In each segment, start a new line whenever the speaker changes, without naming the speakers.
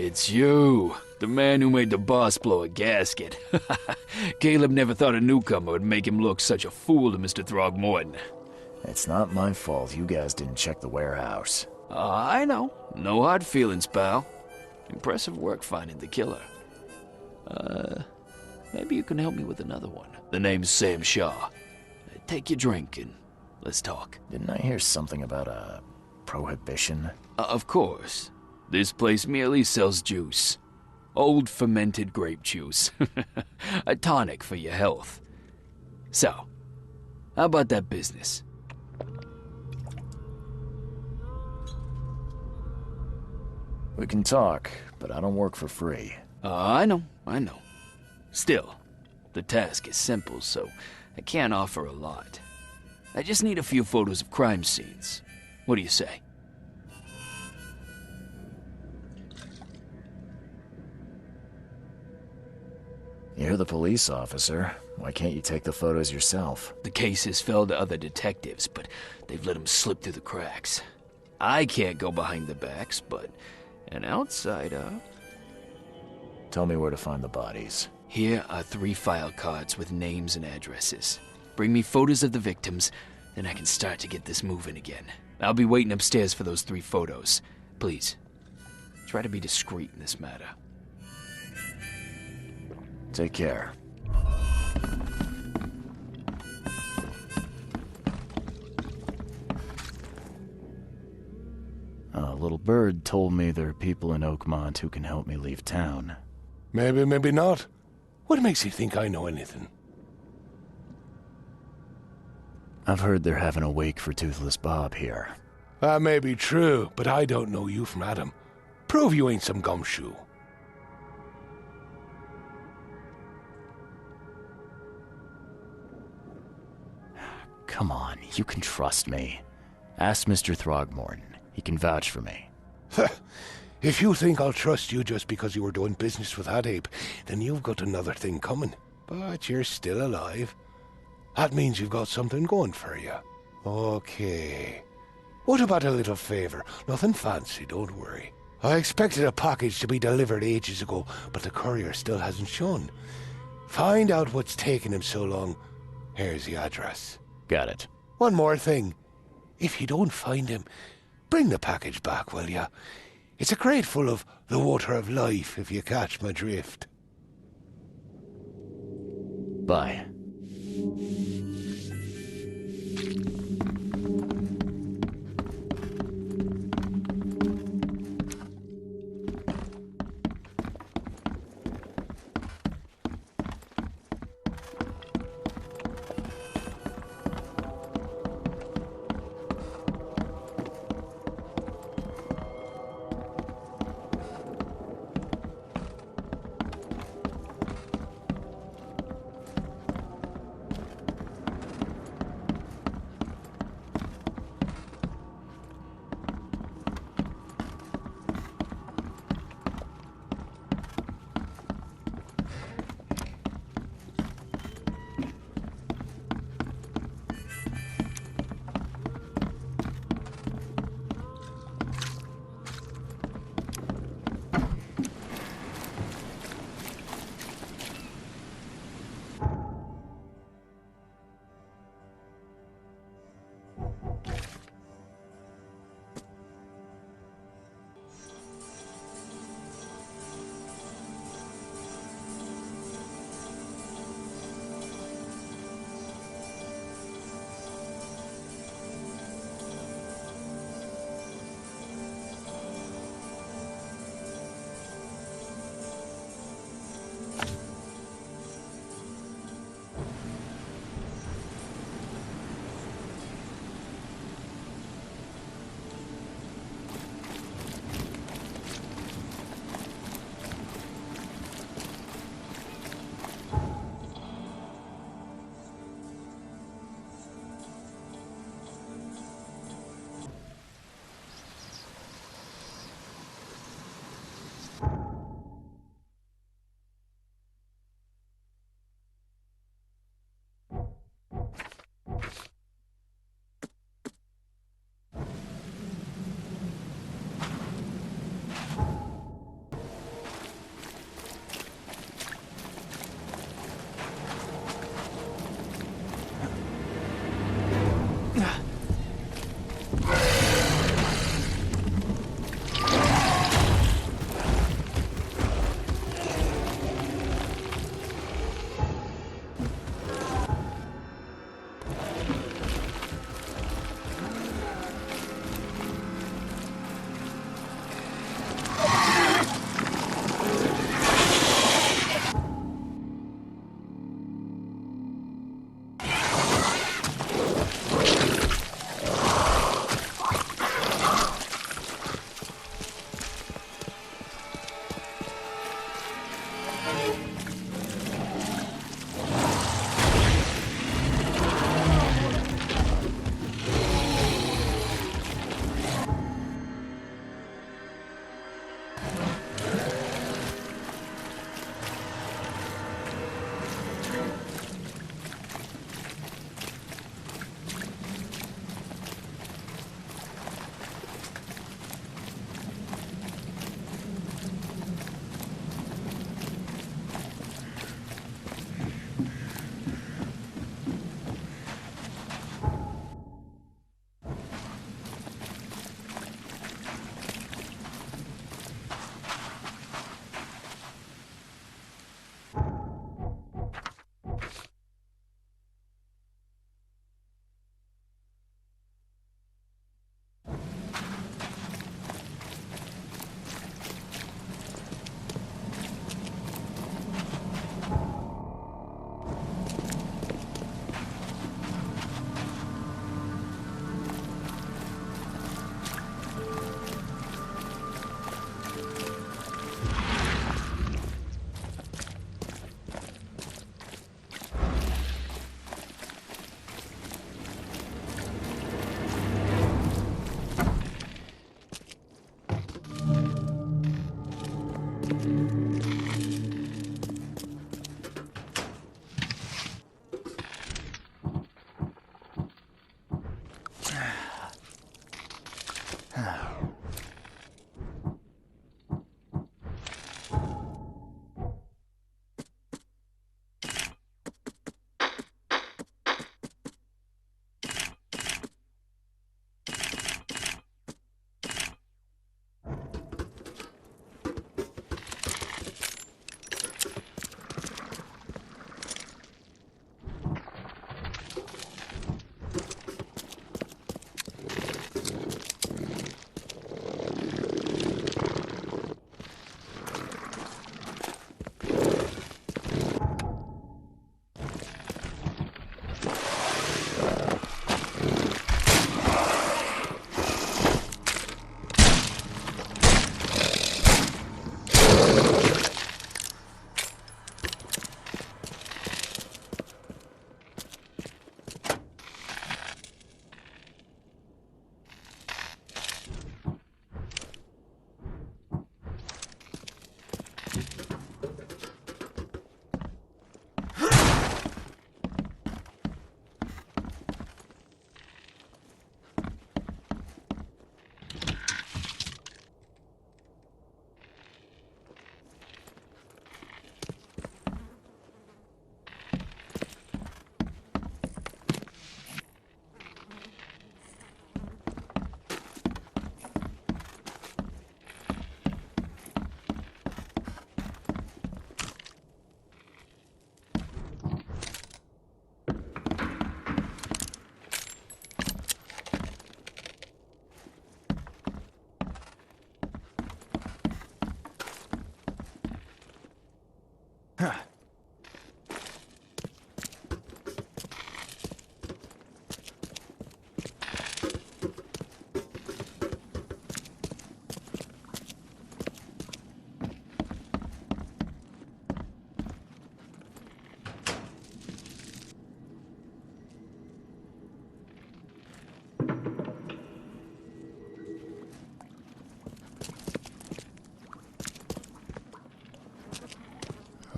It's you, the man who made the boss blow a gasket. Caleb never thought a newcomer would make him look such a fool to Mr. Throgmorton.
It's not my fault you guys didn't check the warehouse.
I know. No hard feelings, pal. Impressive work finding the killer. Maybe you can help me with another one. The name's Sam Shaw. Take your drink and let's talk.
Didn't I hear something about a prohibition?
Of course. This place merely sells juice. Old fermented grape juice. A tonic for your health. So, how about that business?
We can talk, but I don't work for free.
I know. Still, the task is simple, so I can't offer a lot. I just need a few photos of crime scenes. What do you say?
You're the police officer. Why can't you take the photos yourself?
The cases fell to other detectives, but they've let them slip through the cracks. I can't go behind the backs, but an outsider...
Tell me where to find the bodies.
Here are 3 file cards with names and addresses. Bring me photos of the victims, then I can start to get this moving again. I'll be waiting upstairs for those 3 photos. Please, try to be discreet in this matter.
Take care. A little bird told me there are people in Oakmont who can help me leave town.
Maybe, maybe not. What makes you think I know anything?
I've heard they're having a wake for Toothless Bob here.
That may be true, but I don't know you from Adam. Prove you ain't some gumshoe.
Come on, you can trust me. Ask Mr. Throgmorton. He can vouch for me.
If you think I'll trust you just because you were doing business with that ape, then you've got another thing coming. But you're still alive. That means you've got something going for you. Okay. What about a little favor? Nothing fancy, don't worry. I expected a package to be delivered ages ago, but the courier still hasn't shown. Find out what's taking him so long. Here's the address.
Got it.
One more thing. If you don't find him, bring the package back, will ya? It's a crate full of the water of life, if you catch my drift.
Bye.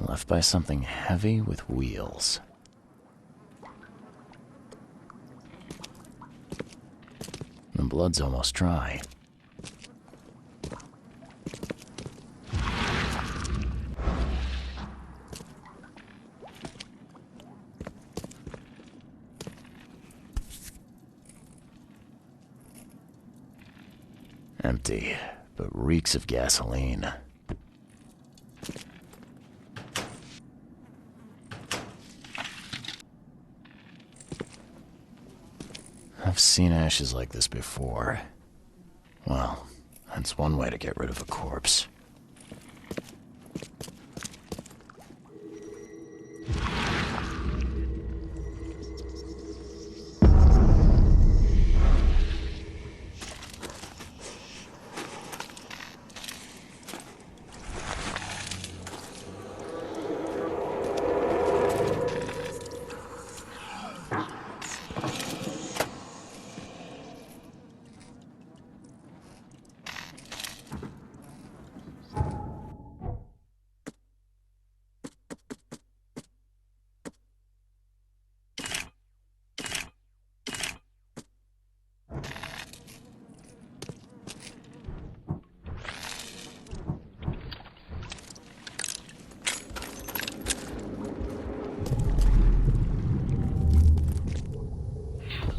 Left by something heavy with wheels. The blood's almost dry. Empty, but reeks of gasoline. I've seen ashes like this before. Well, that's one way to get rid of a corpse.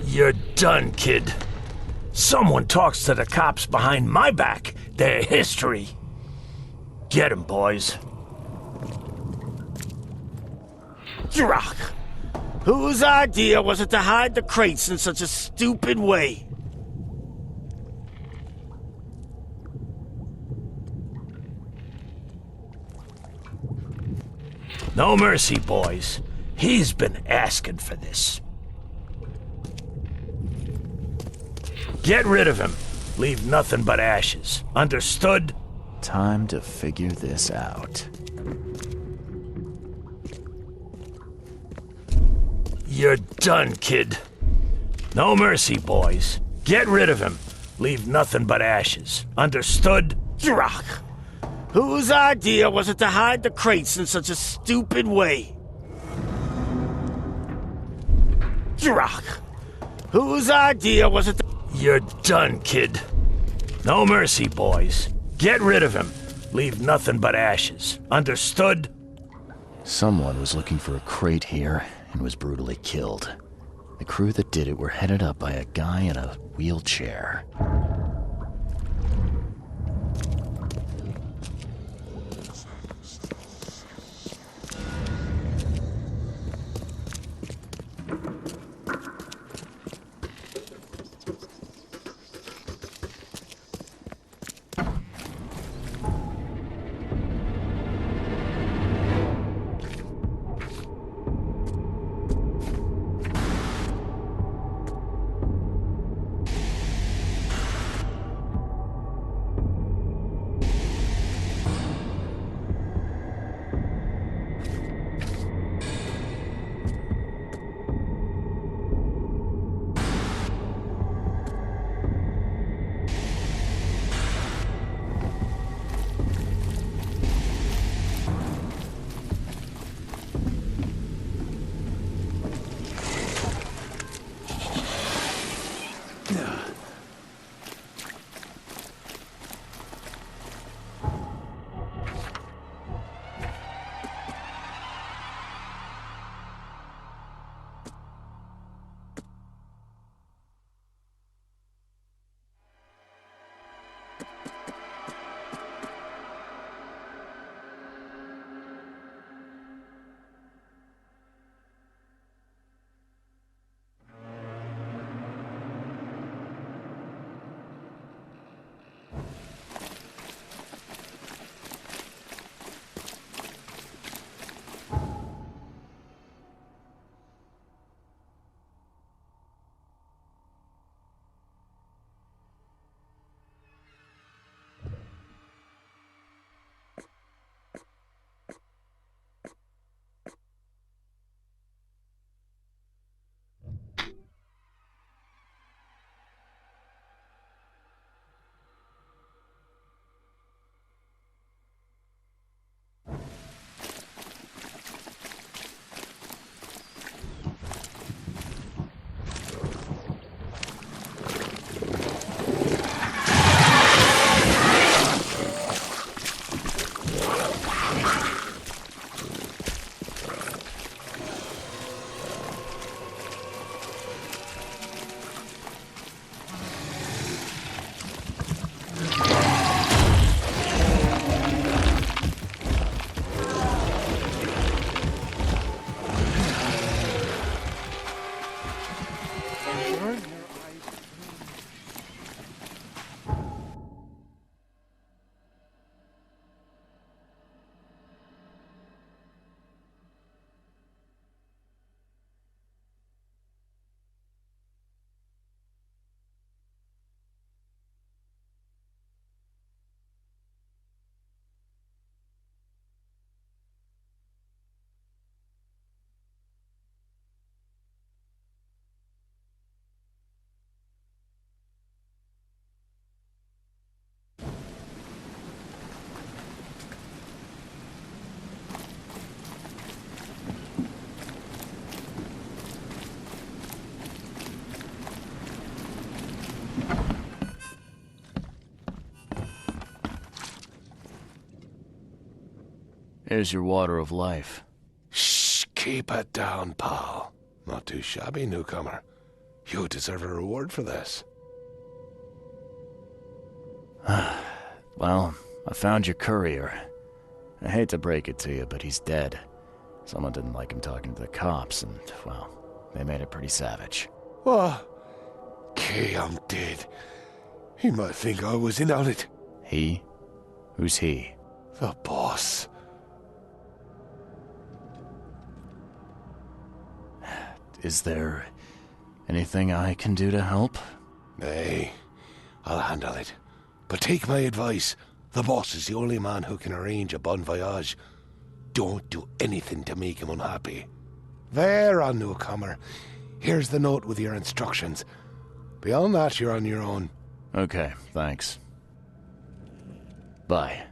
You're done, kid. Someone talks to the cops behind my back. Their history. Get 'em, boys. Drock! Whose idea was it to hide the crates in such a stupid way? No mercy, boys. He's been asking for this. Get rid of him. Leave nothing but ashes. Understood?
Time to figure this out.
You're done, kid. No mercy, boys. Get rid of him. Leave nothing but ashes. Understood? Drock! Whose idea was it to hide the crates in such a stupid way? Drock! Whose idea was it to... You're done, kid. No mercy, boys. Get rid of him. Leave nothing but ashes. Understood?
Someone was looking for a crate here and was brutally killed. The crew that did it were headed up by a guy in a wheelchair. Here's your water of life.
Shh, keep it down, pal. Not too shabby, newcomer. You deserve a reward for this.
Well, I found your courier. I hate to break it to you, but he's dead. Someone didn't like him talking to the cops, and, well, they made it pretty savage.
What? Okay, I'm dead. He might think I was in on it.
He? Who's he?
The boss.
Is there anything I can do to help?
Nay, I'll handle it. But take my advice. The boss is the only man who can arrange a bon voyage. Don't do anything to make him unhappy. There, on newcomer. Here's the note with your instructions. Beyond that, you're on your own.
Okay, thanks. Bye.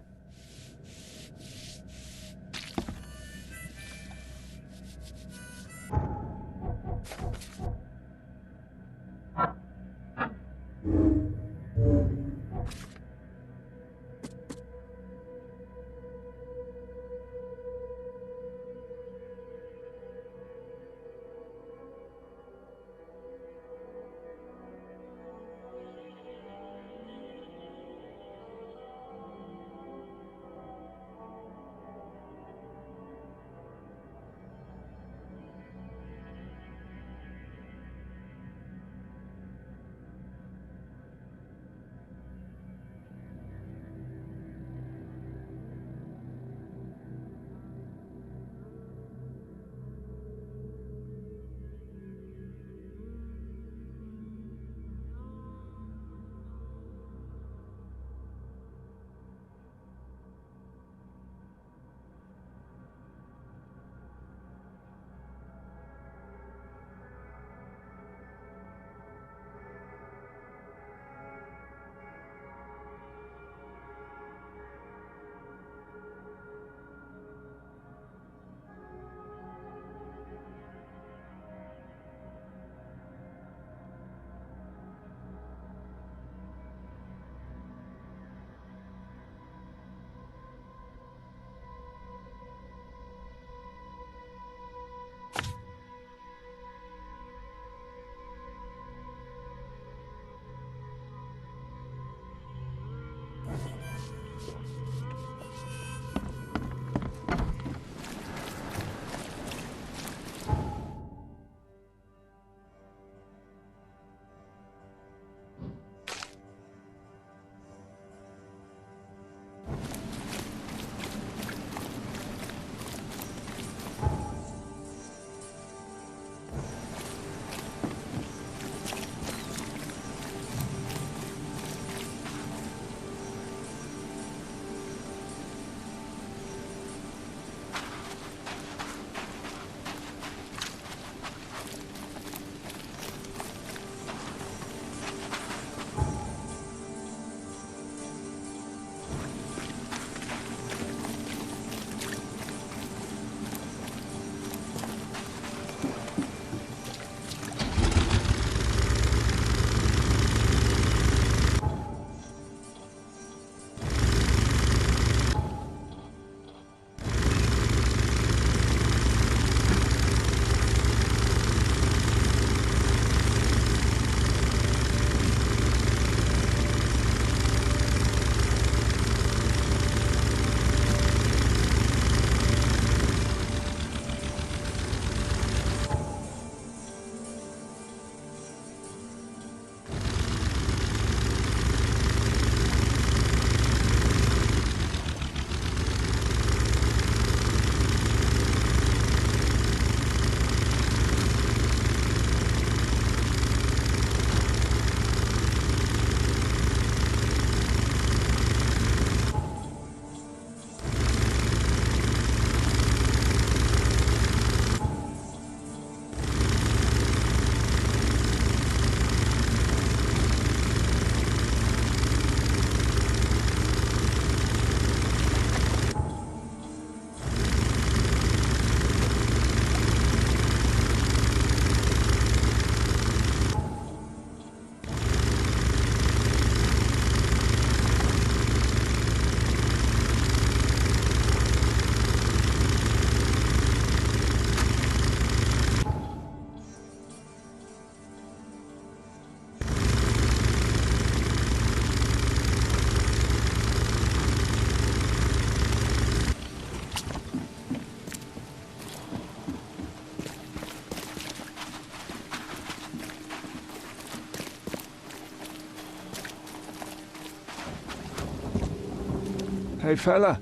Hey fella,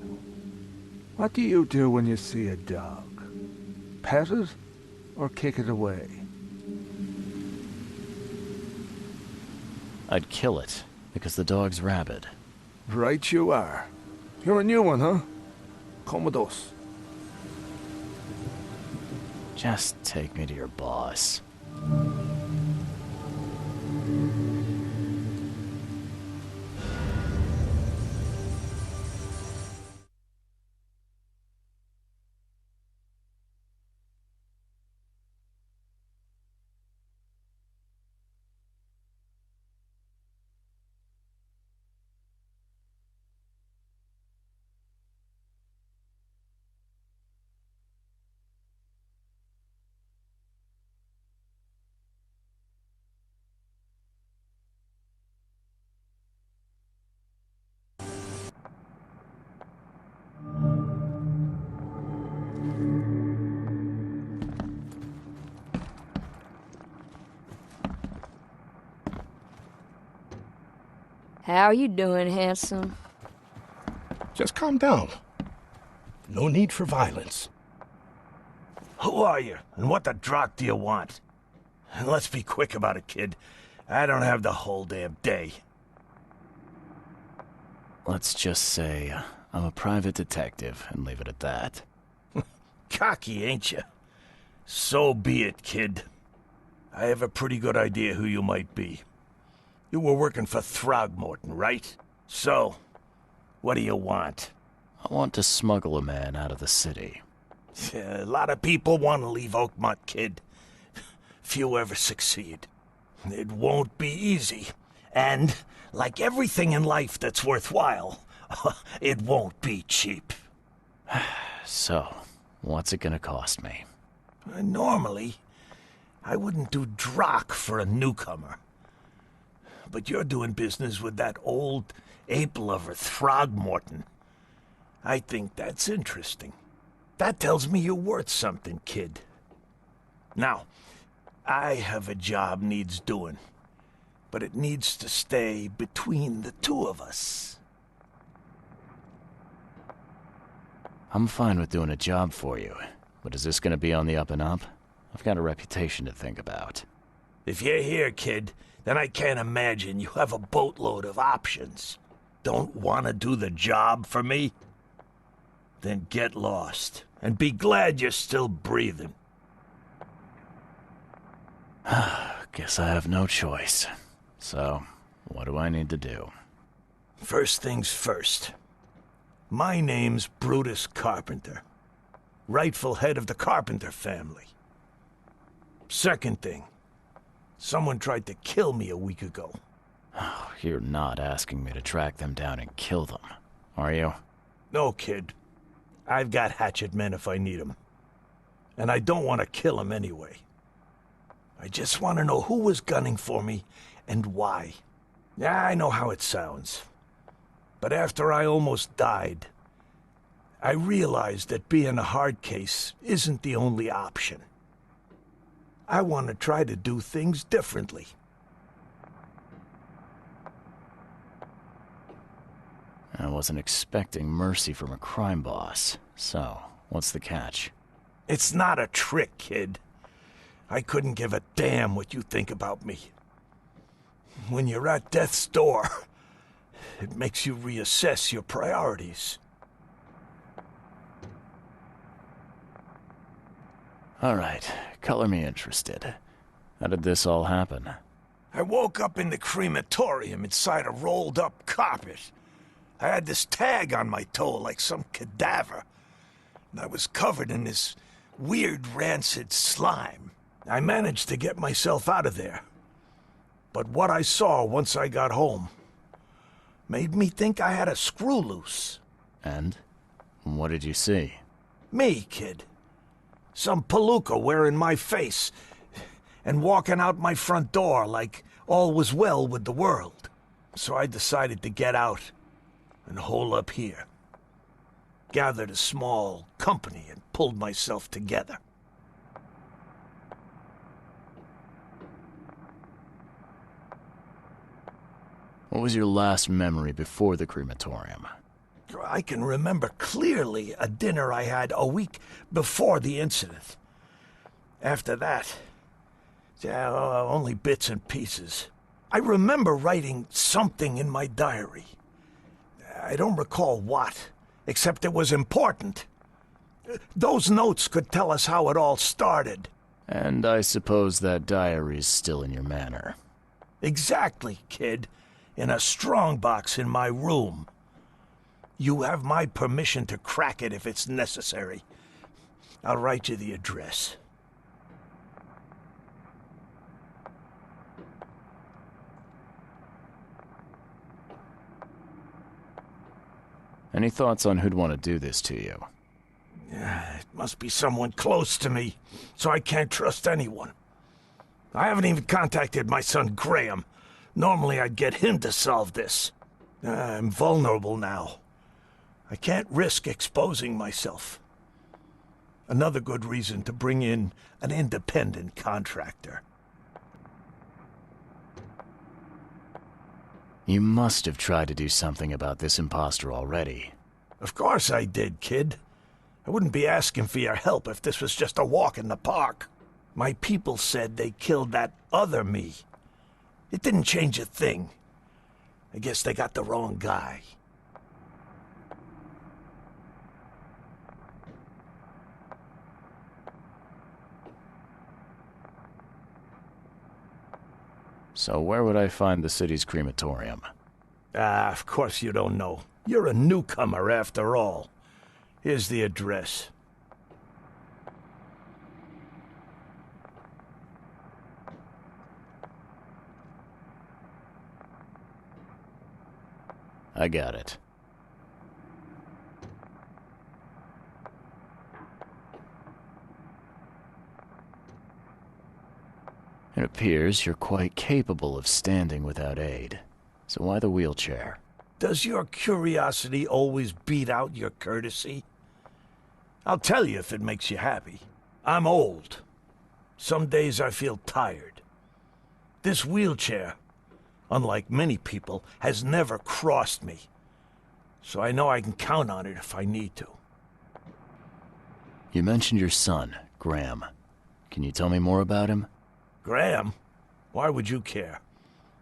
what do you do when you see a dog? Pet it or kick it away?
I'd kill it, because the dog's rabid.
Right you are. You're a new one, huh? Come with us.
Just take me to your boss.
How you doing, handsome?
Just calm down. No need for violence.
Who are you, and what the drock do you want? And let's be quick about it, kid. I don't have the whole damn day.
Let's just say I'm a private detective and leave it at that.
Cocky, ain't you? So be it, kid. I have a pretty good idea who you might be. You were working for Throgmorton, right? So, what do you want?
I want to smuggle a man out of the city.
A lot of people want to leave Oakmont, kid. Few ever succeed. It won't be easy. And, like everything in life that's worthwhile, it won't be cheap.
So, what's it gonna cost me?
Normally, I wouldn't do drock for a newcomer. But you're doing business with that old ape-lover Throgmorton. I think that's interesting. That tells me you're worth something, kid. Now, I have a job needs doing, but it needs to stay between the two of us.
I'm fine with doing a job for you, but is this gonna be on the up and up? I've got a reputation to think about.
If you're here, kid, then I can't imagine you have a boatload of options. Don't want to do the job for me? Then get lost, and be glad you're still breathing.
Guess I have no choice. So, what do I need to do?
First things first. My name's Brutus Carpenter, rightful head of the Carpenter family. Second thing, someone tried to kill me a week ago.
Oh, you're not asking me to track them down and kill them, are you?
No, kid. I've got hatchet men if I need them. And I don't want to kill them anyway. I just want to know who was gunning for me and why. Yeah, I know how it sounds. But after I almost died, I realized that being a hard case isn't the only option. I want to try to do things differently.
I wasn't expecting mercy from a crime boss. So, what's the catch?
It's not a trick, kid. I couldn't give a damn what you think about me. When you're at death's door, it makes you reassess your priorities.
Alright, color me interested. How did this all happen?
I woke up in the crematorium inside a rolled-up carpet. I had this tag on my toe like some cadaver, and I was covered in this weird rancid slime. I managed to get myself out of there. But what I saw once I got home made me think I had a screw loose.
And? What did you see?
Me, kid. Some palooka wearing my face and walking out my front door like all was well with the world. So I decided to get out and hole up here. Gathered a small company and pulled myself together.
What was your last memory before the crematorium?
I can remember clearly a dinner I had a week before the incident. After that, only bits and pieces. I remember writing something in my diary. I don't recall what, except it was important. Those notes could tell us how it all started.
And I suppose that diary's still in your manor.
Exactly, kid. In a strongbox in my room. You have my permission to crack it if it's necessary. I'll write you the address.
Any thoughts on who'd want to do this to you?
It must be someone close to me, so I can't trust anyone. I haven't even contacted my son Graham. Normally I'd get him to solve this. I'm vulnerable now. I can't risk exposing myself. Another good reason to bring in an independent contractor.
You must have tried to do something about this imposter already.
Of course I did, kid. I wouldn't be asking for your help if this was just a walk in the park. My people said they killed that other me. It didn't change a thing. I guess they got the wrong guy.
So where would I find the city's crematorium?
Of course you don't know. You're a newcomer after all. Here's the address.
I got it. It appears you're quite capable of standing without aid. So why the wheelchair?
Does your curiosity always beat out your courtesy? I'll tell you if it makes you happy. I'm old. Some days I feel tired. This wheelchair, unlike many people, has never crossed me. So I know I can count on it if I need to.
You mentioned your son, Graham. Can you tell me more about him?
Graham? Why would you care?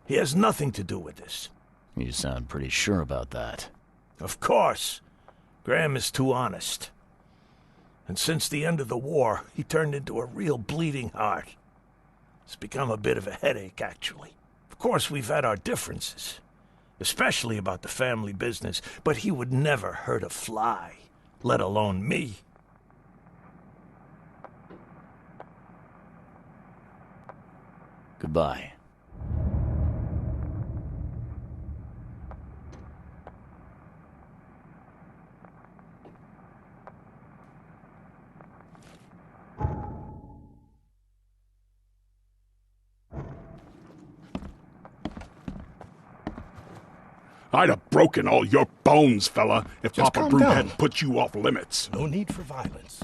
He has nothing to do with this.
You sound pretty sure about that.
Of course. Graham is too honest. And since the end of the war, he turned into a real bleeding heart. It's become a bit of a headache, actually. Of course, we've had our differences, especially about the family business, but he would never hurt a fly, let alone me.
Goodbye.
I'd have broken all your bones, fella, if
Just
Papa
calm
Brute
down.
hadn't put you off limits.
No need for violence.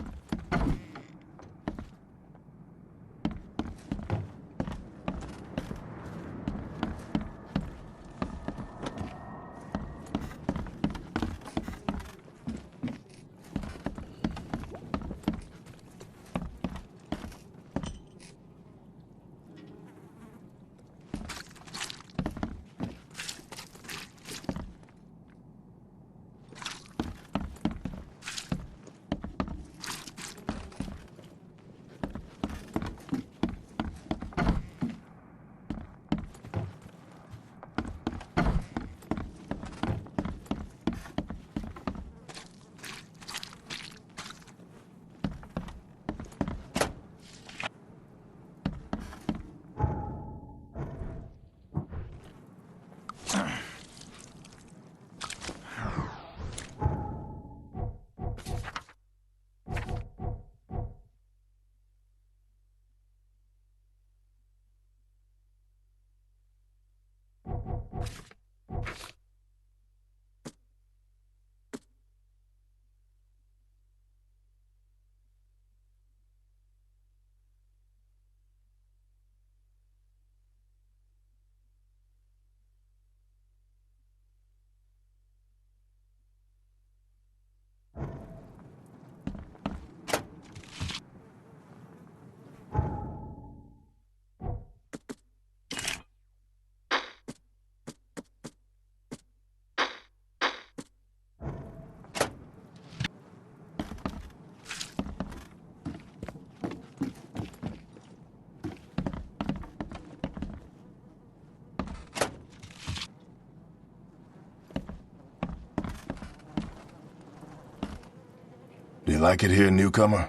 like it here, newcomer?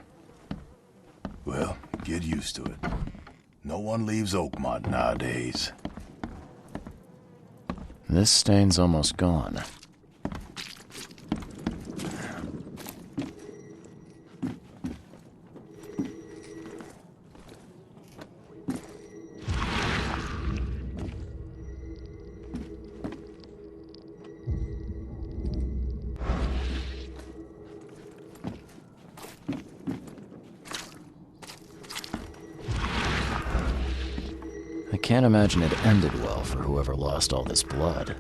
Well, get used to it. No one leaves Oakmont nowadays.
This stain's almost gone. I can't imagine it ended well for whoever lost all this blood.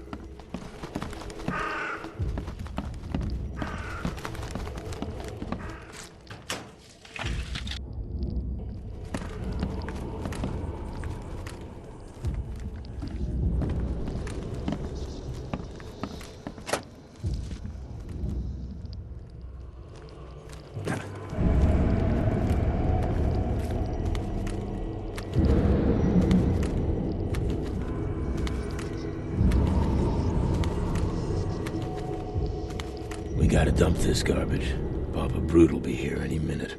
We gotta dump this garbage. Papa Brute'll be here any minute.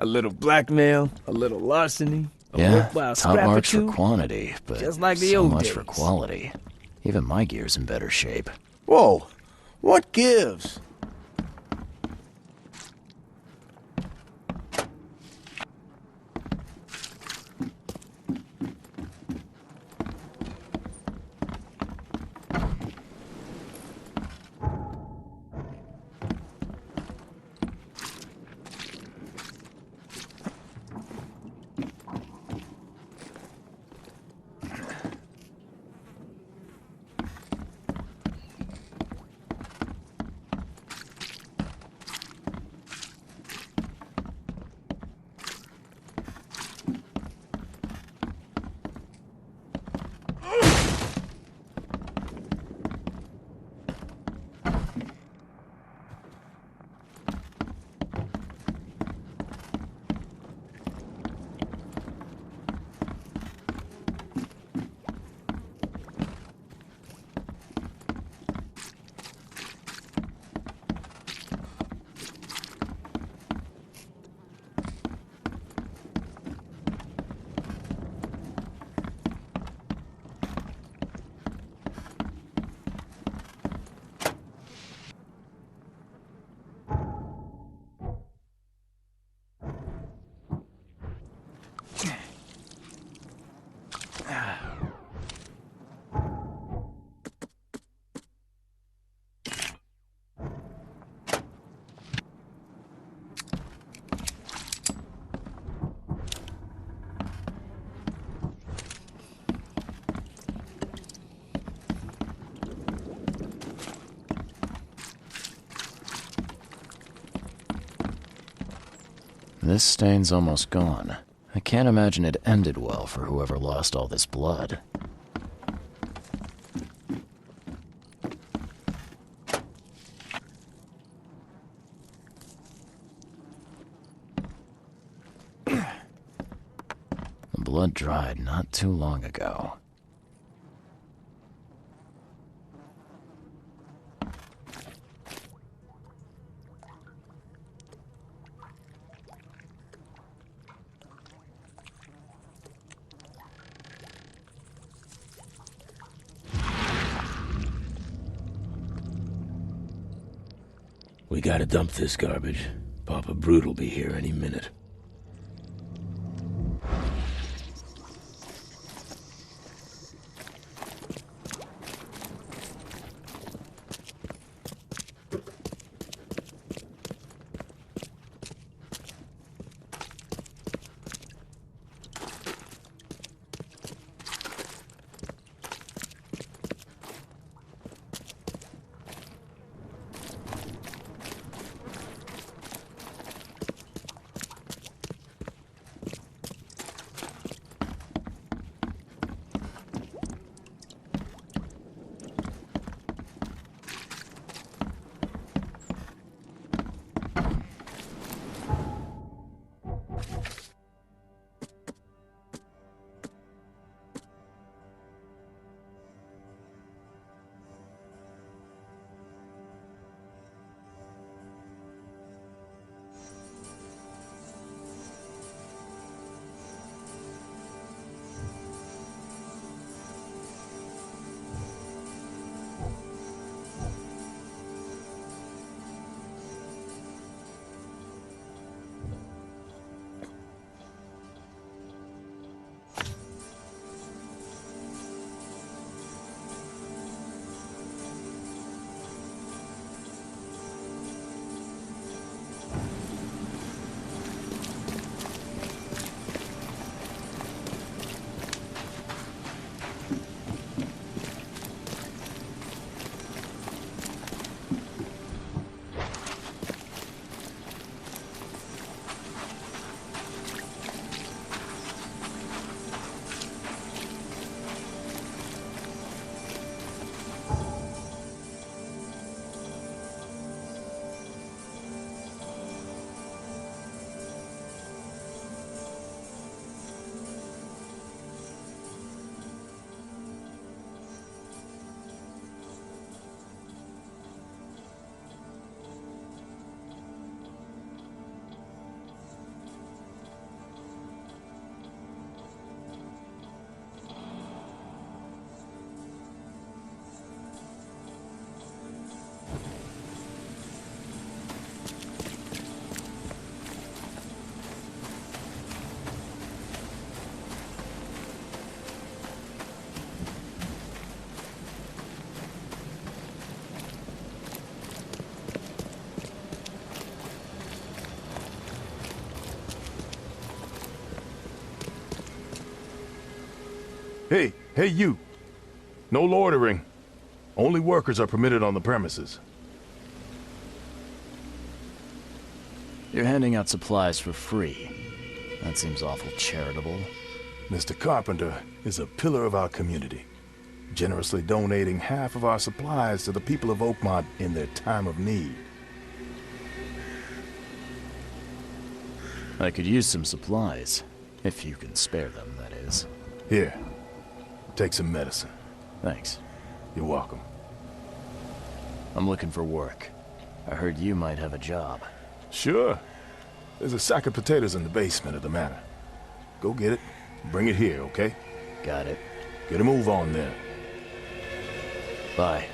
A little blackmail, a little larceny, a
Yeah,
worthwhile
top
scrap or
marks for
two.
quantity, but
Just like the
so
old
much
days.
for quality. Even my gear's in better shape.
Whoa, what gives?
This stain's almost gone. I can't imagine it ended well for whoever lost all this blood. The blood dried not too long ago.
We gotta dump this garbage. Papa Brute'll be here any minute.
Hey, you. No loitering. Only workers are permitted on the premises.
You're handing out supplies for free. That seems awful charitable.
Mr. Carpenter is a pillar of our community, generously donating half of our supplies to the people of Oakmont in their time of need.
I could use some supplies, if you can spare them, that is.
Here, take some medicine.
Thanks.
You're welcome.
I'm looking for work. I heard you might have a job.
Sure. There's a sack of potatoes in the basement of the manor. Go get it. Bring it here, okay?
Got it.
Get a move on then.
Bye.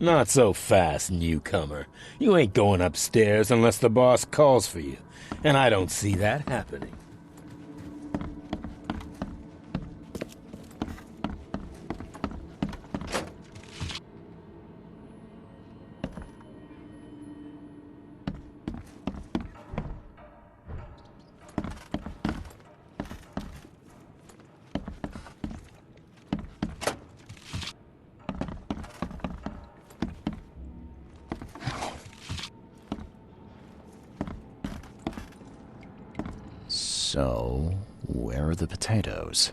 Not so fast, newcomer. You ain't going upstairs unless the boss calls for you, and I don't see that happening.
So, where are the potatoes?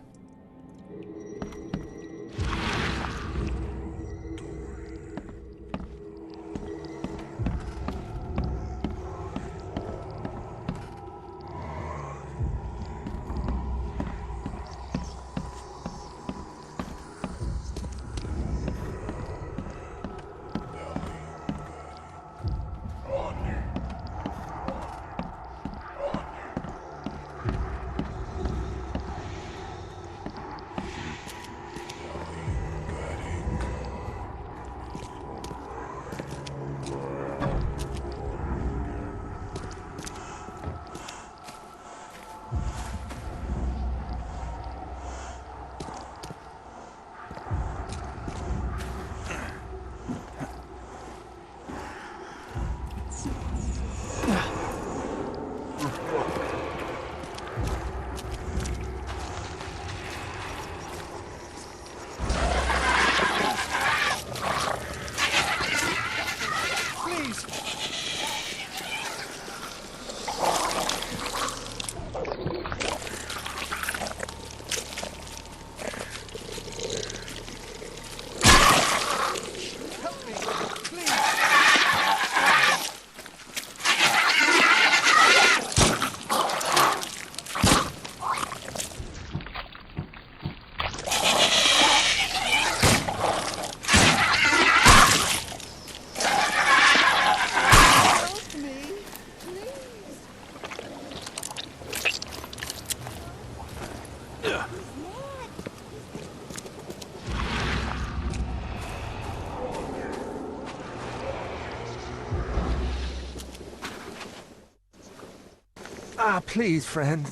Ah, please, friend.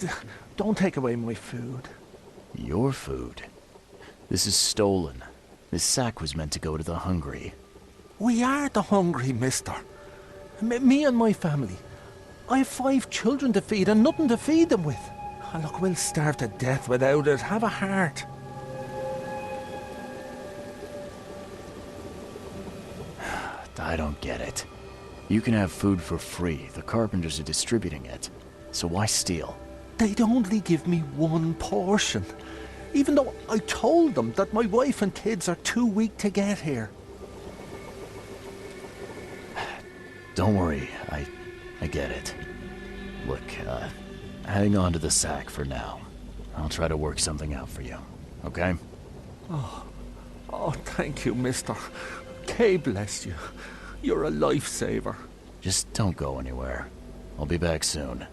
Don't take away my food.
Your food? This is stolen. This sack was meant to go to the hungry.
We are the hungry, mister. Me and my family. I have 5 children to feed and nothing to feed them with. Oh, look, we'll starve to death without it. Have a heart.
I don't get it. You can have food for free. The carpenters are distributing it. So why steal?
They'd only give me one portion, even though I told them that my wife and kids are too weak to get here.
Don't worry, I get it. Look, hang on to the sack for now. I'll try to work something out for you, okay?
Oh, thank you, mister. Kay bless you. You're a lifesaver.
Just don't go anywhere. I'll be back soon.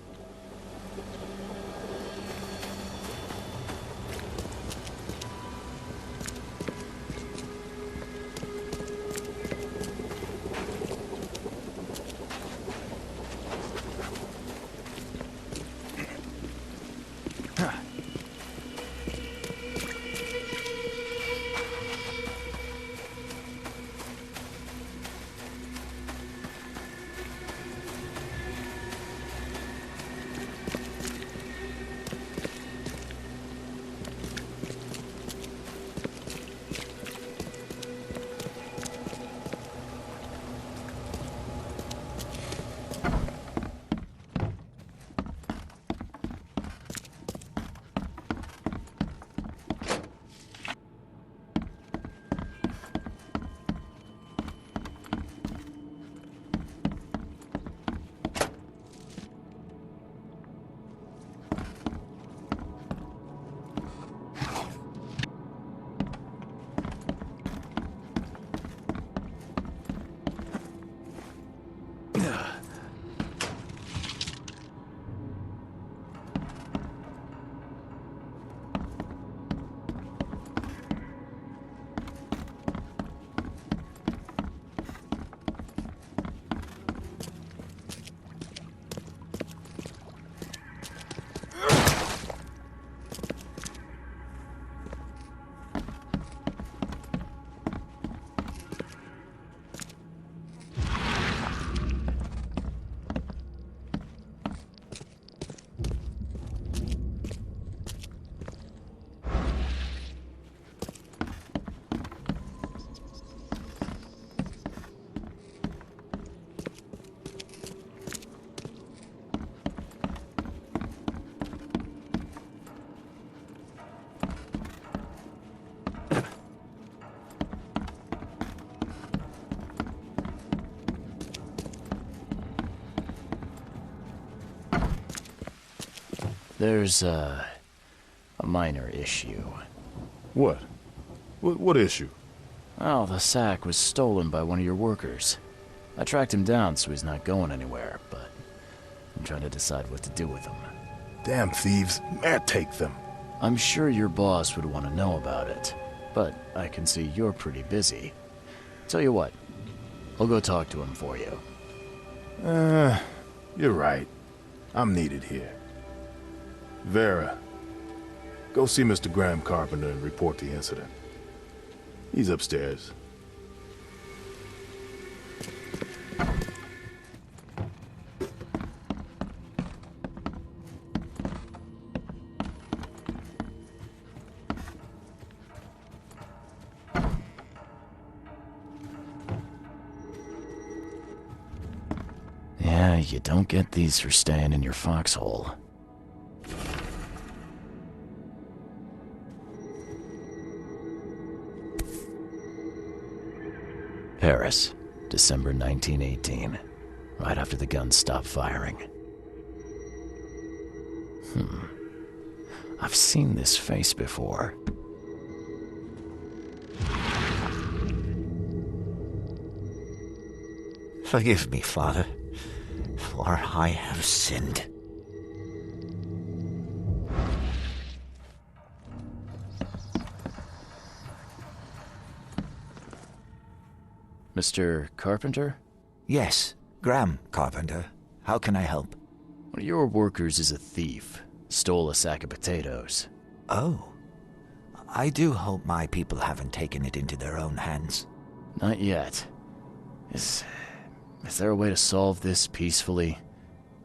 There's a minor issue.
What? What issue?
Well, the sack was stolen by one of your workers. I tracked him down so he's not going anywhere, but I'm trying to decide what to do with him.
Damn thieves. Man, take them.
I'm sure your boss would want to know about it, but I can see you're pretty busy. Tell you what, I'll go talk to him for you.
You're right. I'm needed here. Vera, go see Mr. Graham Carpenter and report the incident. He's upstairs.
Yeah, you don't get these for staying in your foxhole. Paris, December 1918, right after the guns stopped firing. I've seen this face before.
Forgive me, Father, for I have sinned.
Mr. Carpenter?
Yes, Graham Carpenter. How can I help?
One of your workers is a thief. Stole a sack of potatoes.
Oh. I do hope my people haven't taken it into their own hands.
Not yet. Is there a way to solve this peacefully?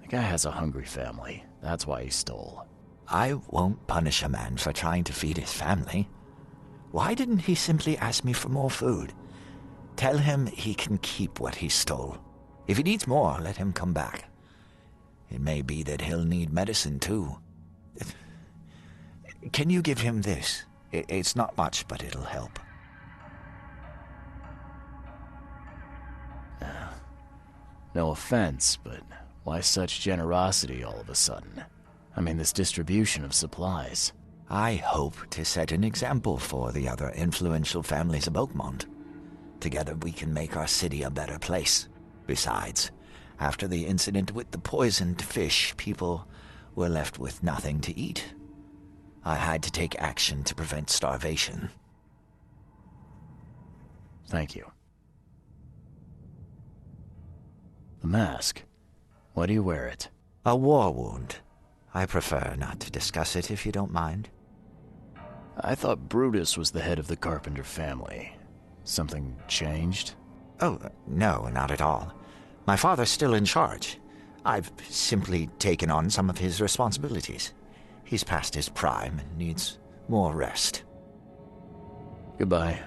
The guy has a hungry family. That's why he stole.
I won't punish a man for trying to feed his family. Why didn't he simply ask me for more food? Tell him he can keep what he stole. If he needs more, let him come back. It may be that he'll need medicine, too. Can you give him this? It's not much, but it'll help.
No offense, but why such generosity all of a sudden? I mean, this distribution of supplies.
I hope to set an example for the other influential families of Oakmont. Together we can make our city a better place. Besides, after the incident with the poisoned fish, people were left with nothing to eat. I had to take action to prevent starvation.
Thank you. The mask. Why do you wear it?
A war wound. I prefer not to discuss it if you don't mind.
I thought Brutus was the head of the Carpenter family. Something changed?
Oh, no, not at all. My father's still in charge. I've simply taken on some of his responsibilities. He's past his prime and needs more rest.
Goodbye.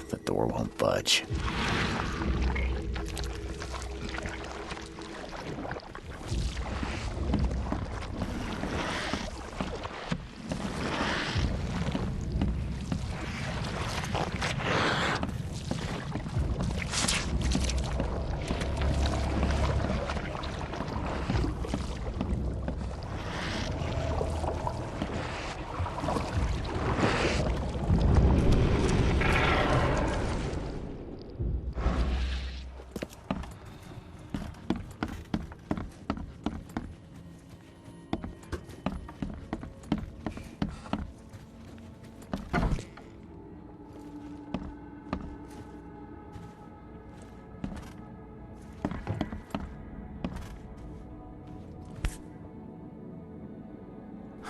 The door won't budge.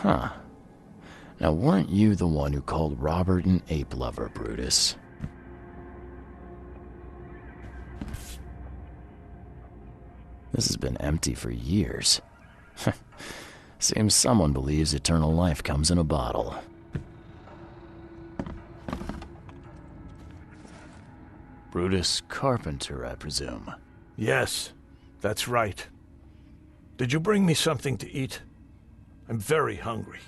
Huh. Now, weren't you the one who called Robert an ape lover, Brutus? This has been empty for years. Seems someone believes eternal life comes in a bottle. Brutus Carpenter, I presume.
Yes, that's right. Did you bring me something to eat? I'm very hungry.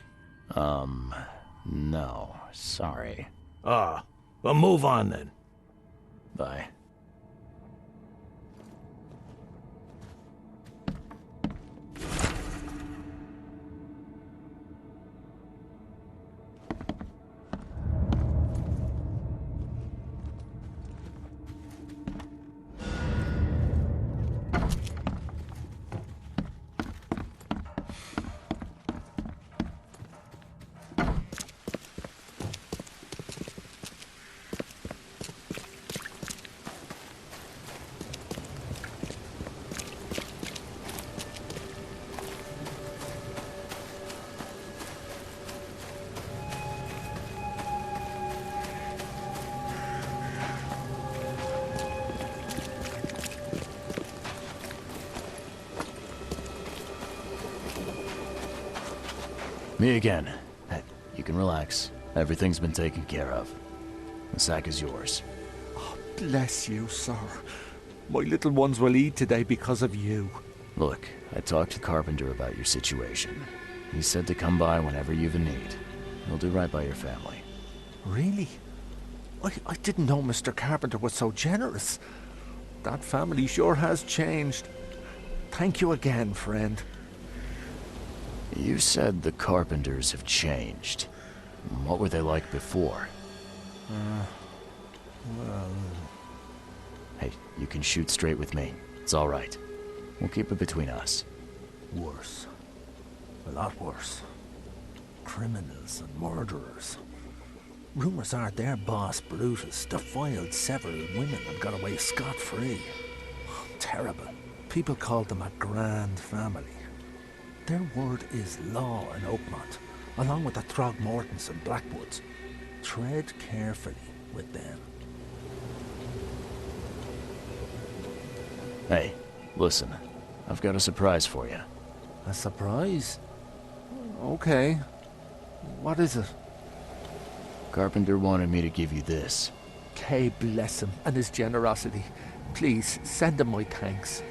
No, sorry.
Ah, well, move on then.
Bye. Me again. You can relax. Everything's been taken care of. The sack is yours.
Oh, bless you, sir. My little ones will eat today because of you.
Look, I talked to Carpenter about your situation. He said to come by whenever you've a need. He'll do right by your family.
Really? I didn't know Mr. Carpenter was so generous. That family sure has changed. Thank you again, friend.
You said the Carpenters have changed. What were they like before?
Well...
Hey, you can shoot straight with me. It's all right. We'll keep it between us.
Worse. A lot worse. Criminals and murderers. Rumors are their boss, Brutus, defiled several women and got away scot-free. Terrible. People called them a grand family. Their word is law in Oakmont, along with the Throgmortons and Blackwoods. Tread carefully with them.
Hey, listen. I've got a surprise for you.
A surprise? Okay. What is it?
Carpenter wanted me to give you this.
Kay bless him and his generosity. Please, send him my thanks.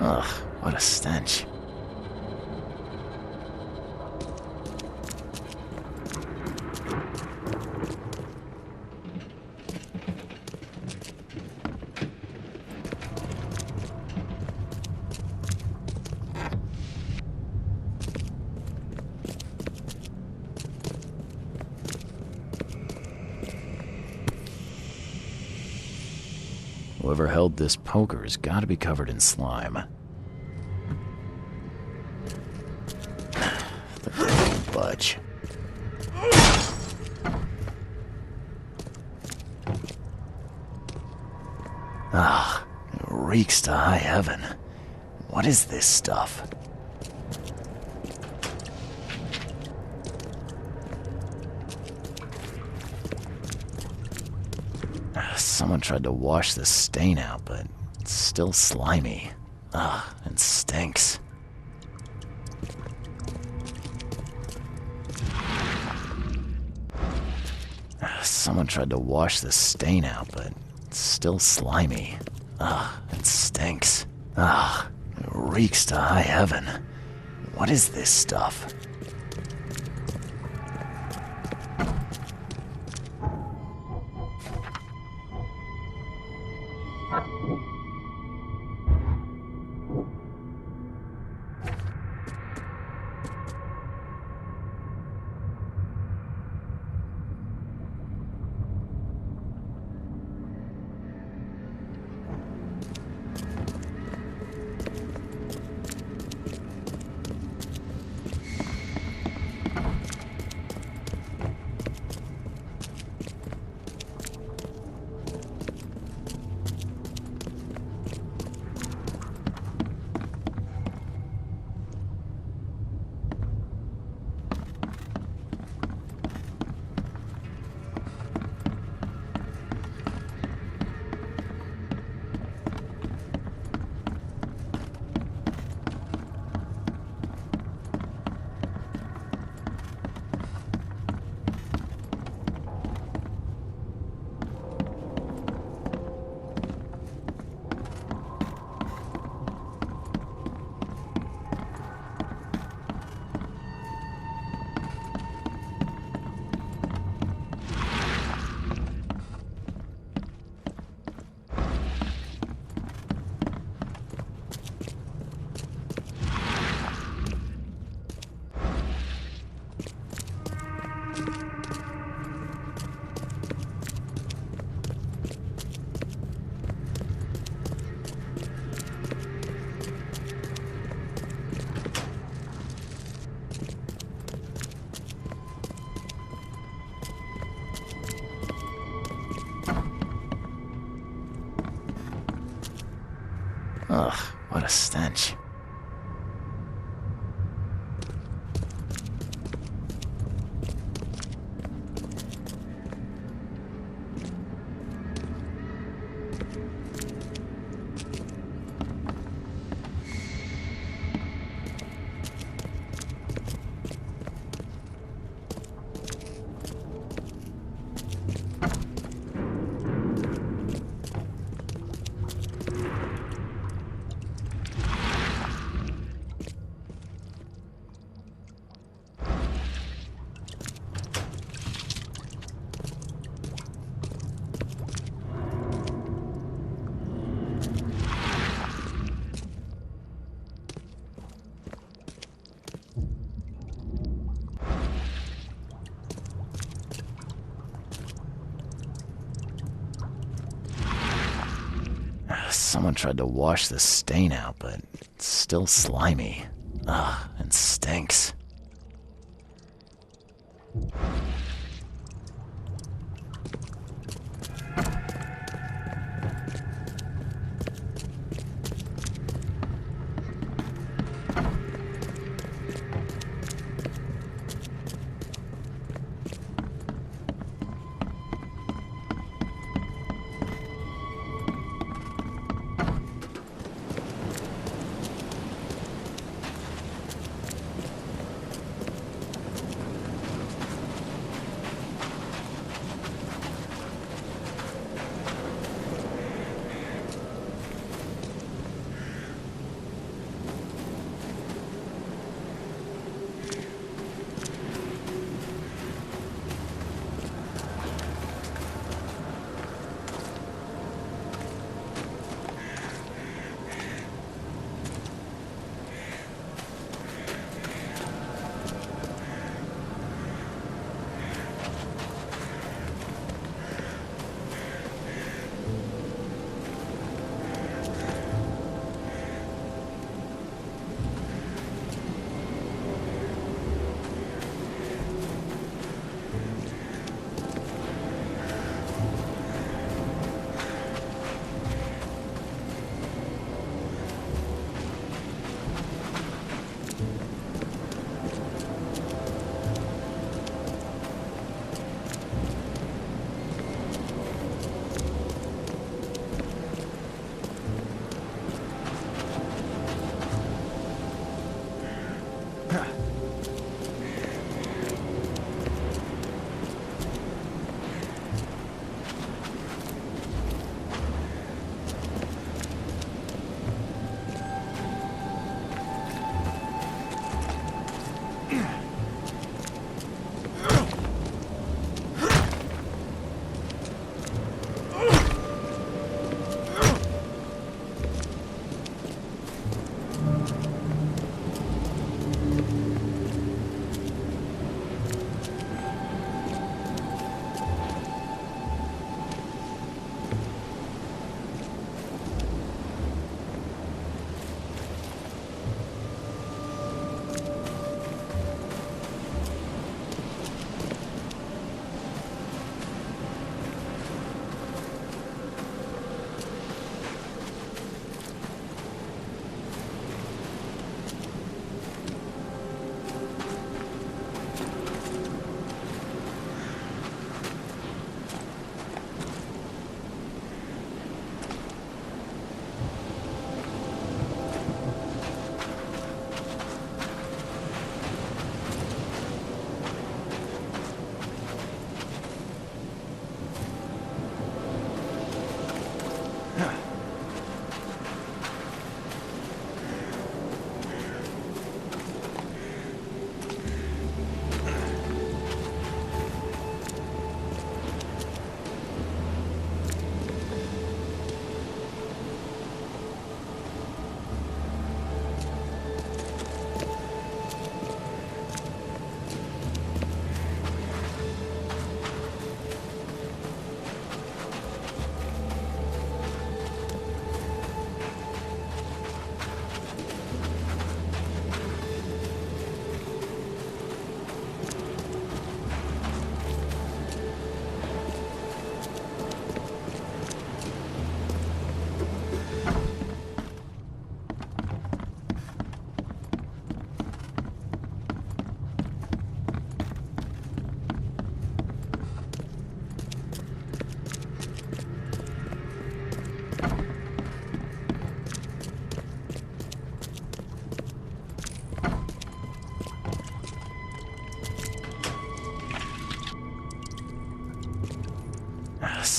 Ugh, what a stench. Whoever held this poker has got to be covered in slime. The thing won't budge. Ah, it reeks to high heaven. What is this stuff? Someone tried to wash the stain out, but it's still slimy. Ugh, and stinks. Someone tried to wash the stain out, but it's still slimy. Ugh, it stinks. Ugh, it reeks to high heaven. What is this stuff? Ugh, what a stench. Someone tried to wash the stain out, but it's still slimy. Ugh, and stinks.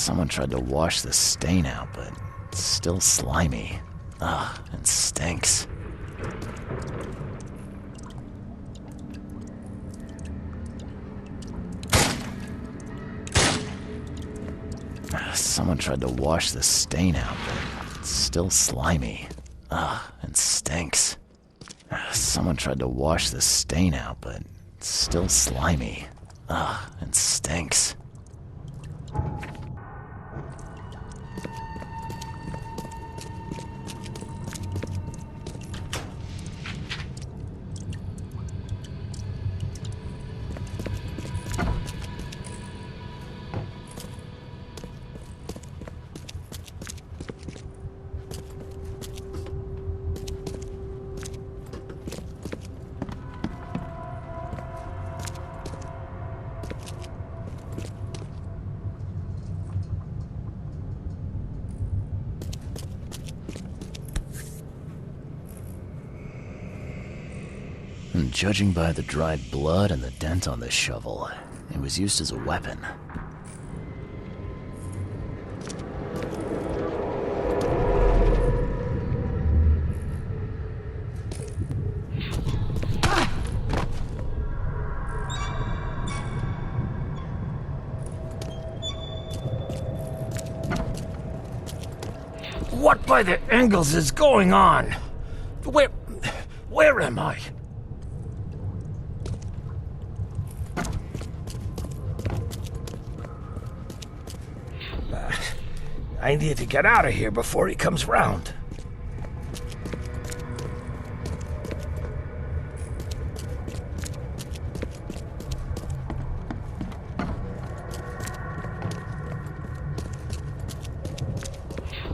Someone tried to wash the stain out, but it's still slimy. Ugh, it stinks. Someone tried to wash the stain out, but it's still slimy. Ugh, it stinks. Someone tried to wash the stain out, but it's still slimy. Ugh, it stinks. And judging by the dried blood and the dent on the shovel, it was used as a weapon.
What by the Engels is going on? Where am I? I need to get out of here before he comes round.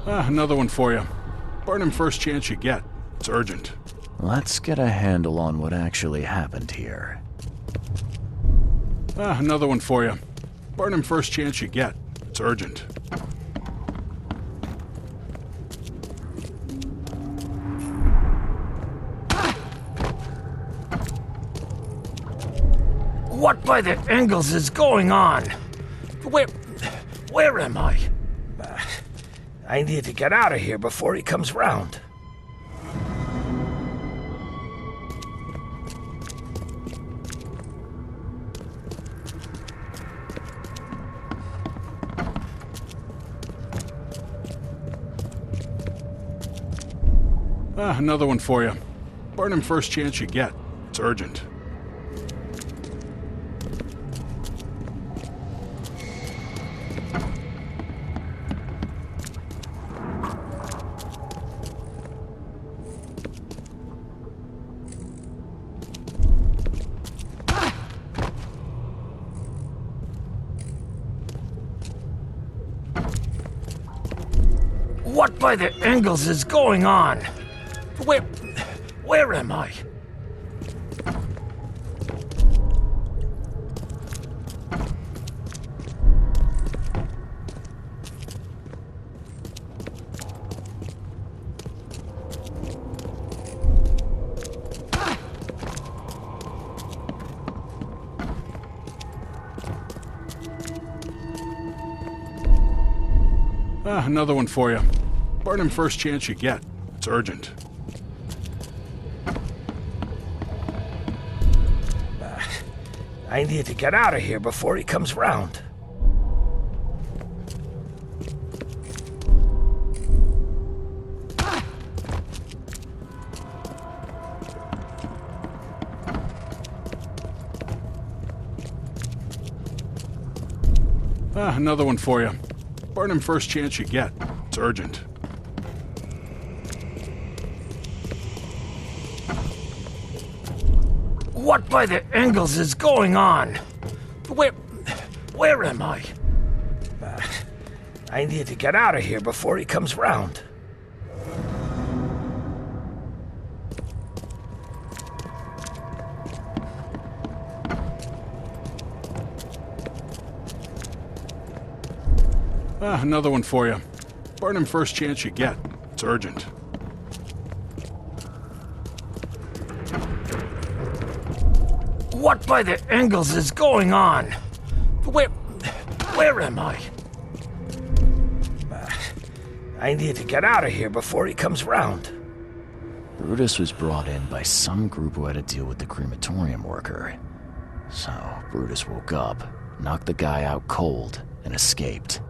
Another one for you. Burn him first chance you get. It's urgent.
Let's get a handle on what actually happened here.
Another one for you. Burn him first chance you get. It's urgent.
What by the Engels is going on? Where am I? I need to get out of here before he comes round.
Another one for you. Burn him first chance you get. It's urgent.
What by the Engels is going on? Where am I?
Another one for you. Burn him first chance you get. It's urgent.
I need to get out of here before he comes round.
Another one for you. Burn him first chance you get. It's urgent.
What by the Engels is going on? Where am I? I need to get out of here before he comes round.
Another one for you. Burn him first chance you get. It's urgent.
What by the Engels is going on? Where am I? I need to get out of here before he comes round.
Brutus was brought in by some group who had to deal with the crematorium worker. So, Brutus woke up, knocked the guy out cold, and escaped.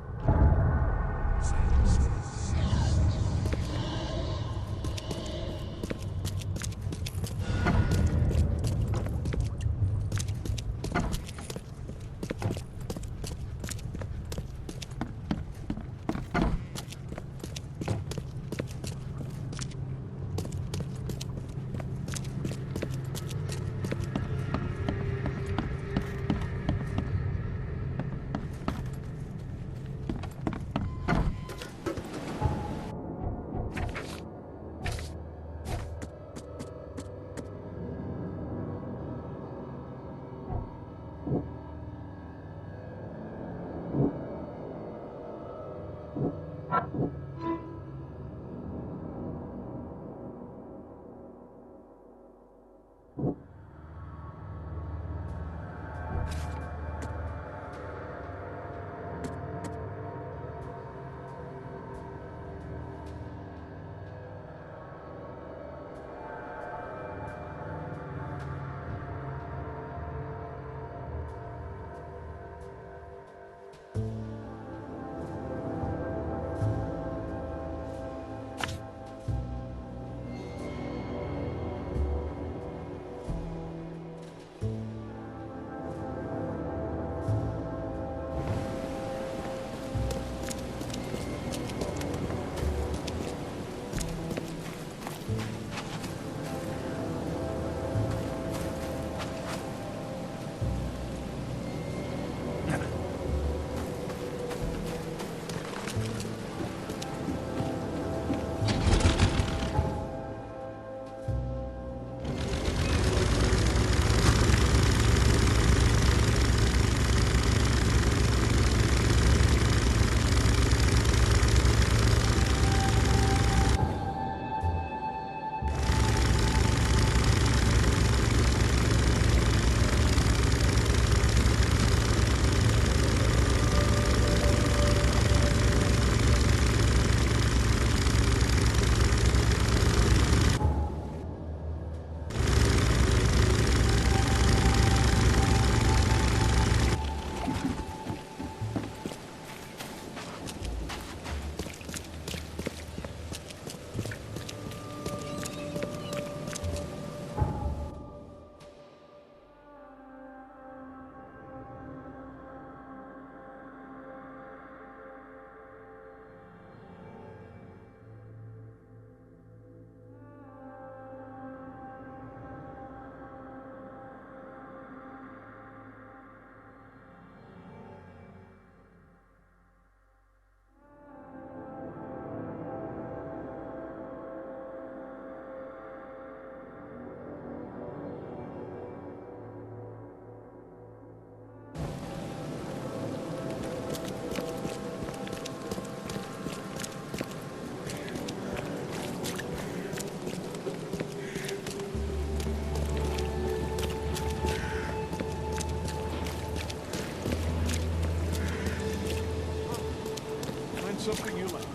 Something you like.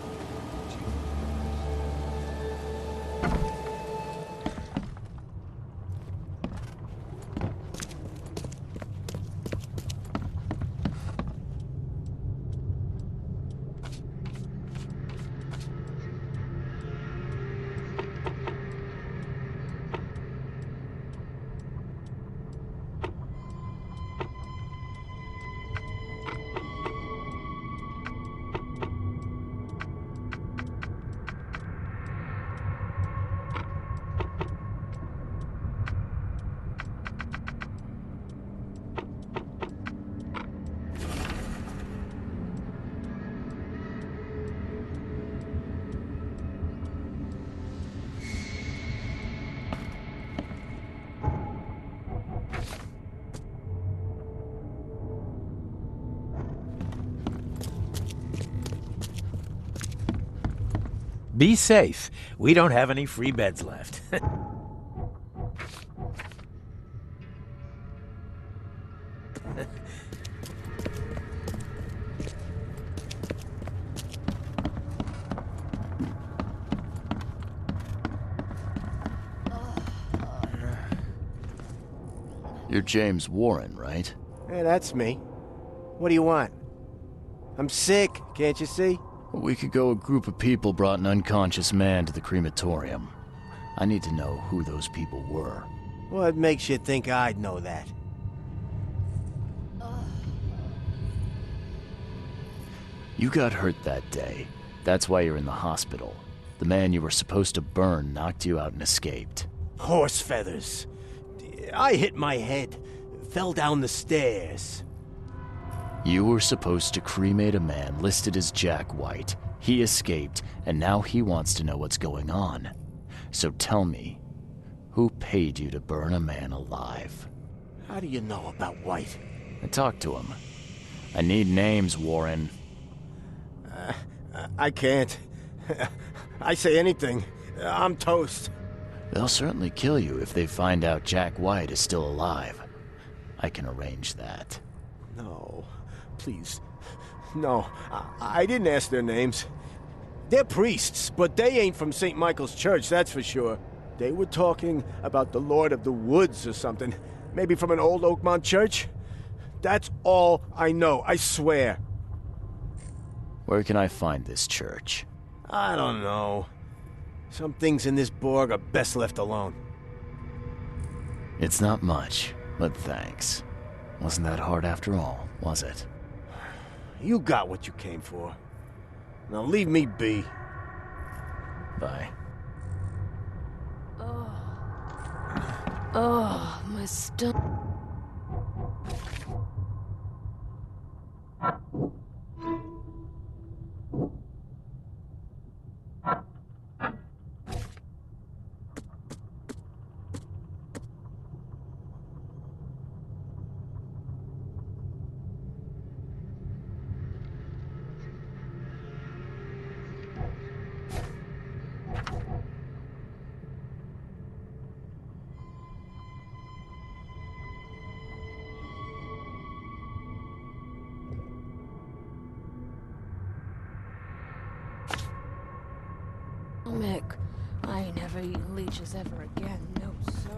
Be safe. We don't have any free beds left.
You're James Warren, right?
Hey, that's me. What do you want? I'm sick, can't you see?
A week ago, a group of people brought an unconscious man to the crematorium. I need to know who those people were.
What makes you think I'd know that?
You got hurt that day. That's why you're in the hospital. The man you were supposed to burn knocked you out and escaped.
Horse feathers. I hit my head. Fell down the stairs.
You were supposed to cremate a man listed as Jack White. He escaped, and now he wants to know what's going on. So tell me, who paid you to burn a man alive?
How do you know about White?
I talked to him. I need names, Warren.
I can't. I say anything. I'm toast.
They'll certainly kill you if they find out Jack White is still alive. I can arrange that.
No, please. No, I didn't ask their names. They're priests, but they ain't from St. Michael's Church, that's for sure. They were talking about the Lord of the Woods or something. Maybe from an old Oakmont church? That's all I know, I swear.
Where can I find this church?
I don't know. Some things in this Borg are best left alone.
It's not much, but thanks. Wasn't that hard after all, was it?
You got what you came for. Now leave me be.
Bye.
Oh, my stomach. Mick, I ain't never eating leeches ever again, no sir.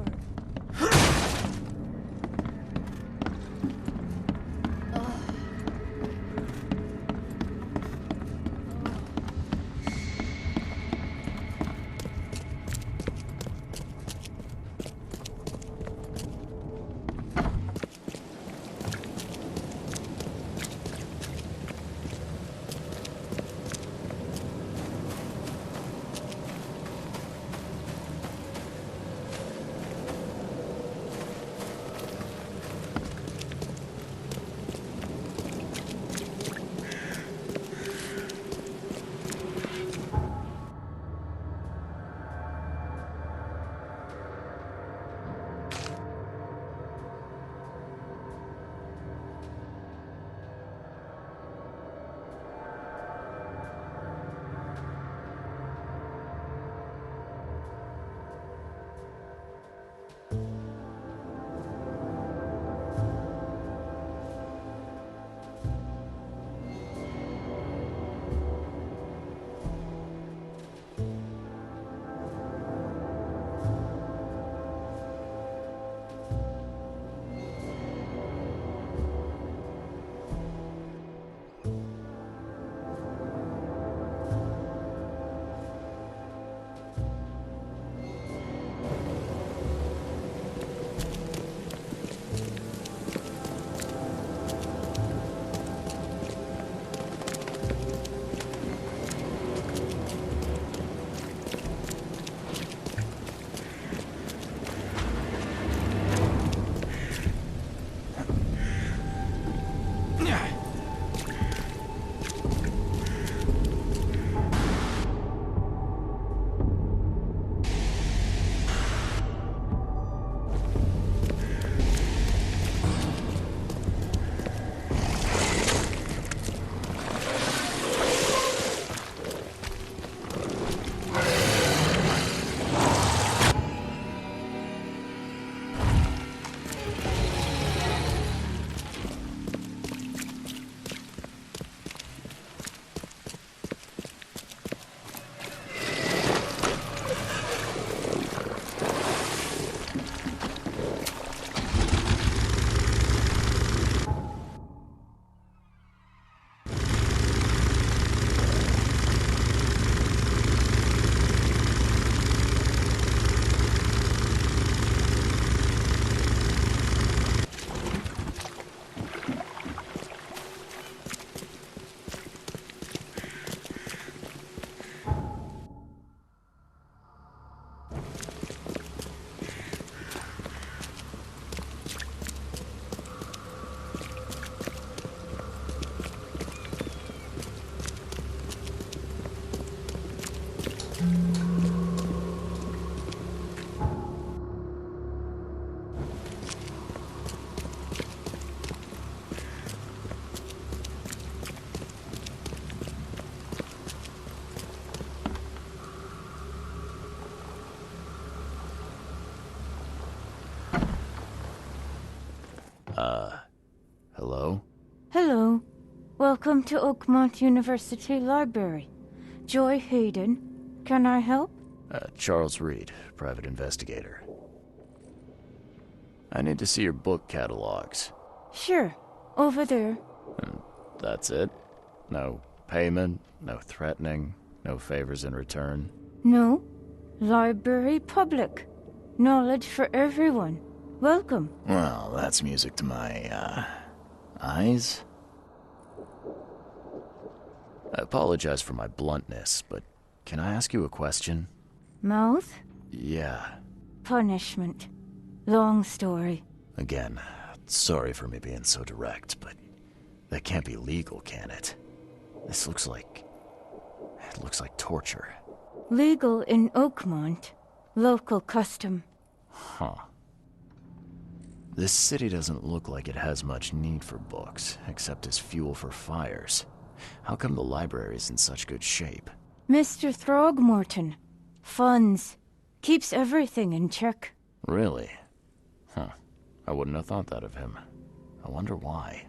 Hello?
Hello. Welcome to Oakmont University Library. Joy Hayden. Can I help?
Charles Reed, private investigator. I need to see your book catalogs.
Sure. Over there.
And that's it? No payment, no threatening, no favors in return?
No. Library public. Knowledge for everyone. Welcome.
Well, that's music to my, eyes. I apologize for my bluntness, but can I ask you a question?
Mouth?
Yeah.
Punishment. Long story.
Again, sorry for me being so direct, but that can't be legal, can it? This looks like... it looks like torture.
Legal in Oakmont. Local custom.
Huh. This city doesn't look like it has much need for books, except as fuel for fires. How come the library's in such good shape?
Mr. Throgmorton. Funds. Keeps everything in check.
Really? Huh. I wouldn't have thought that of him. I wonder why.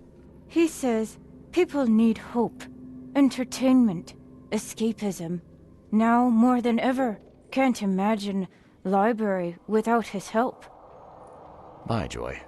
He says people need hope, entertainment, escapism. Now more than ever, can't imagine library without his help.
Bye, Joy.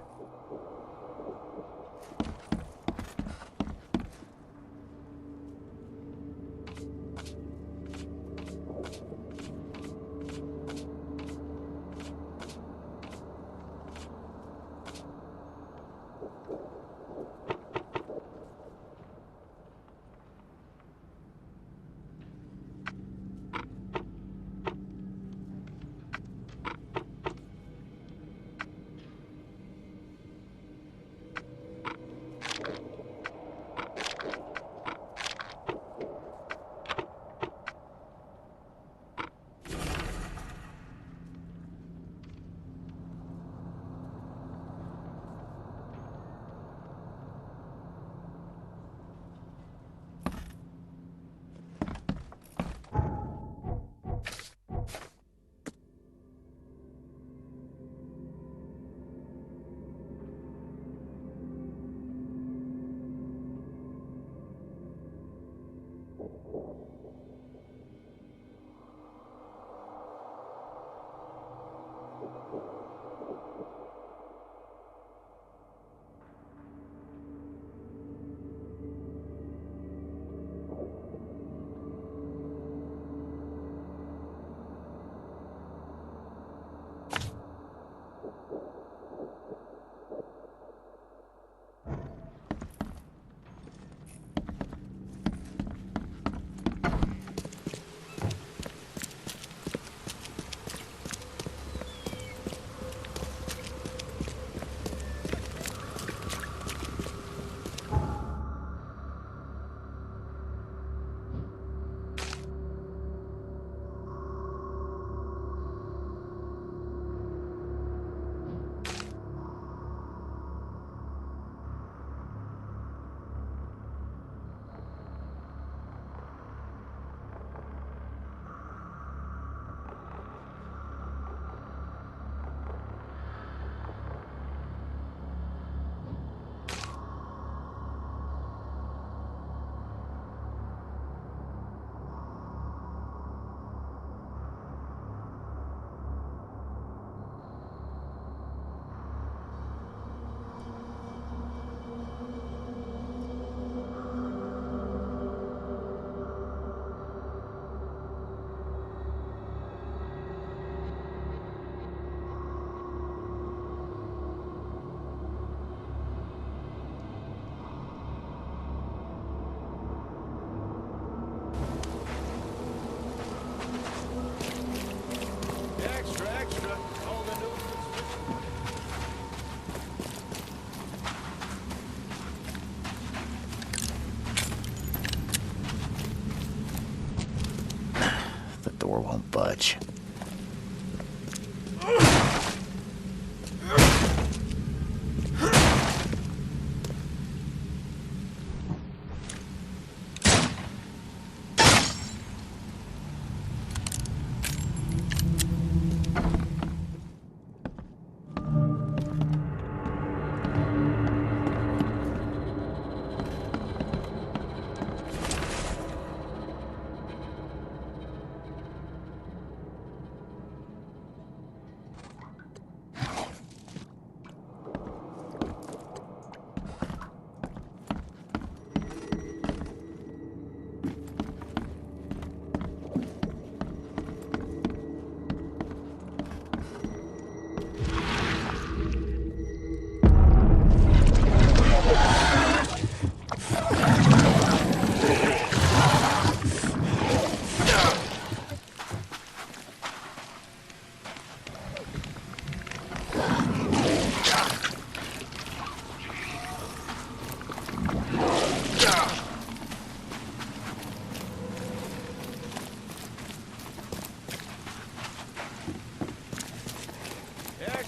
Door won't budge.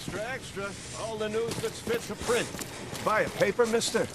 Extra, extra. All the news that's fit to print. Buy a paper, mister?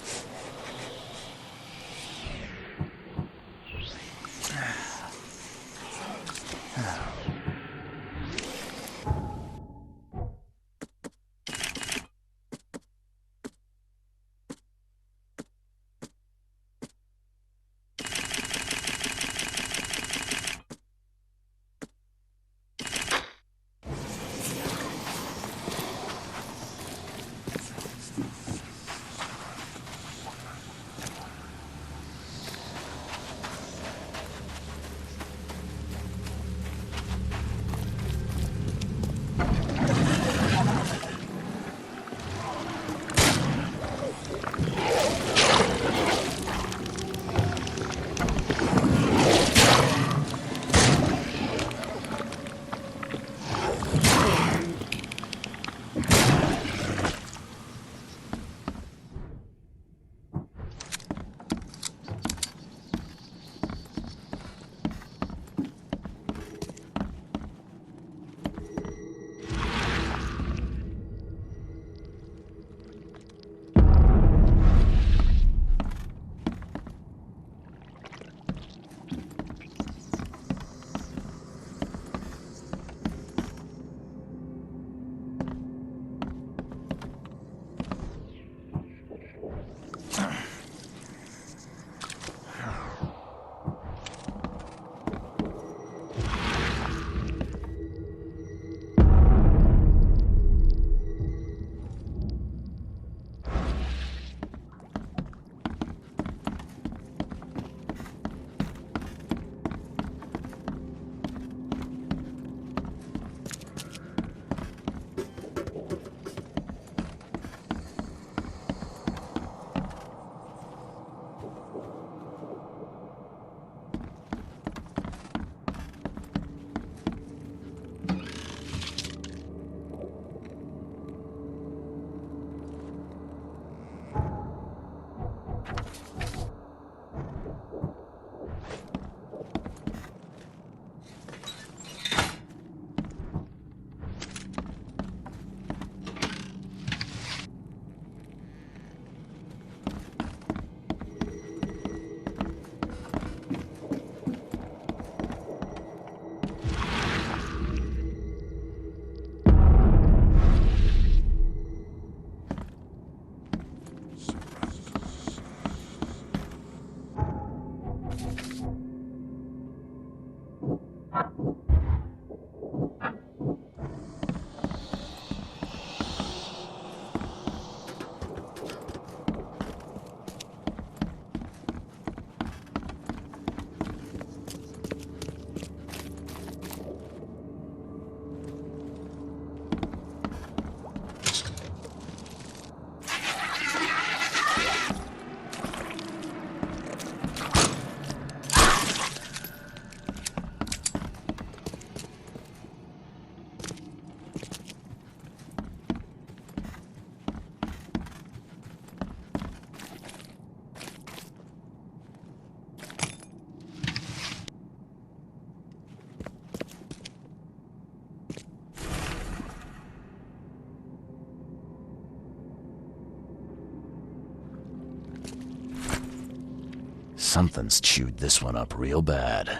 Something's chewed this one up real bad.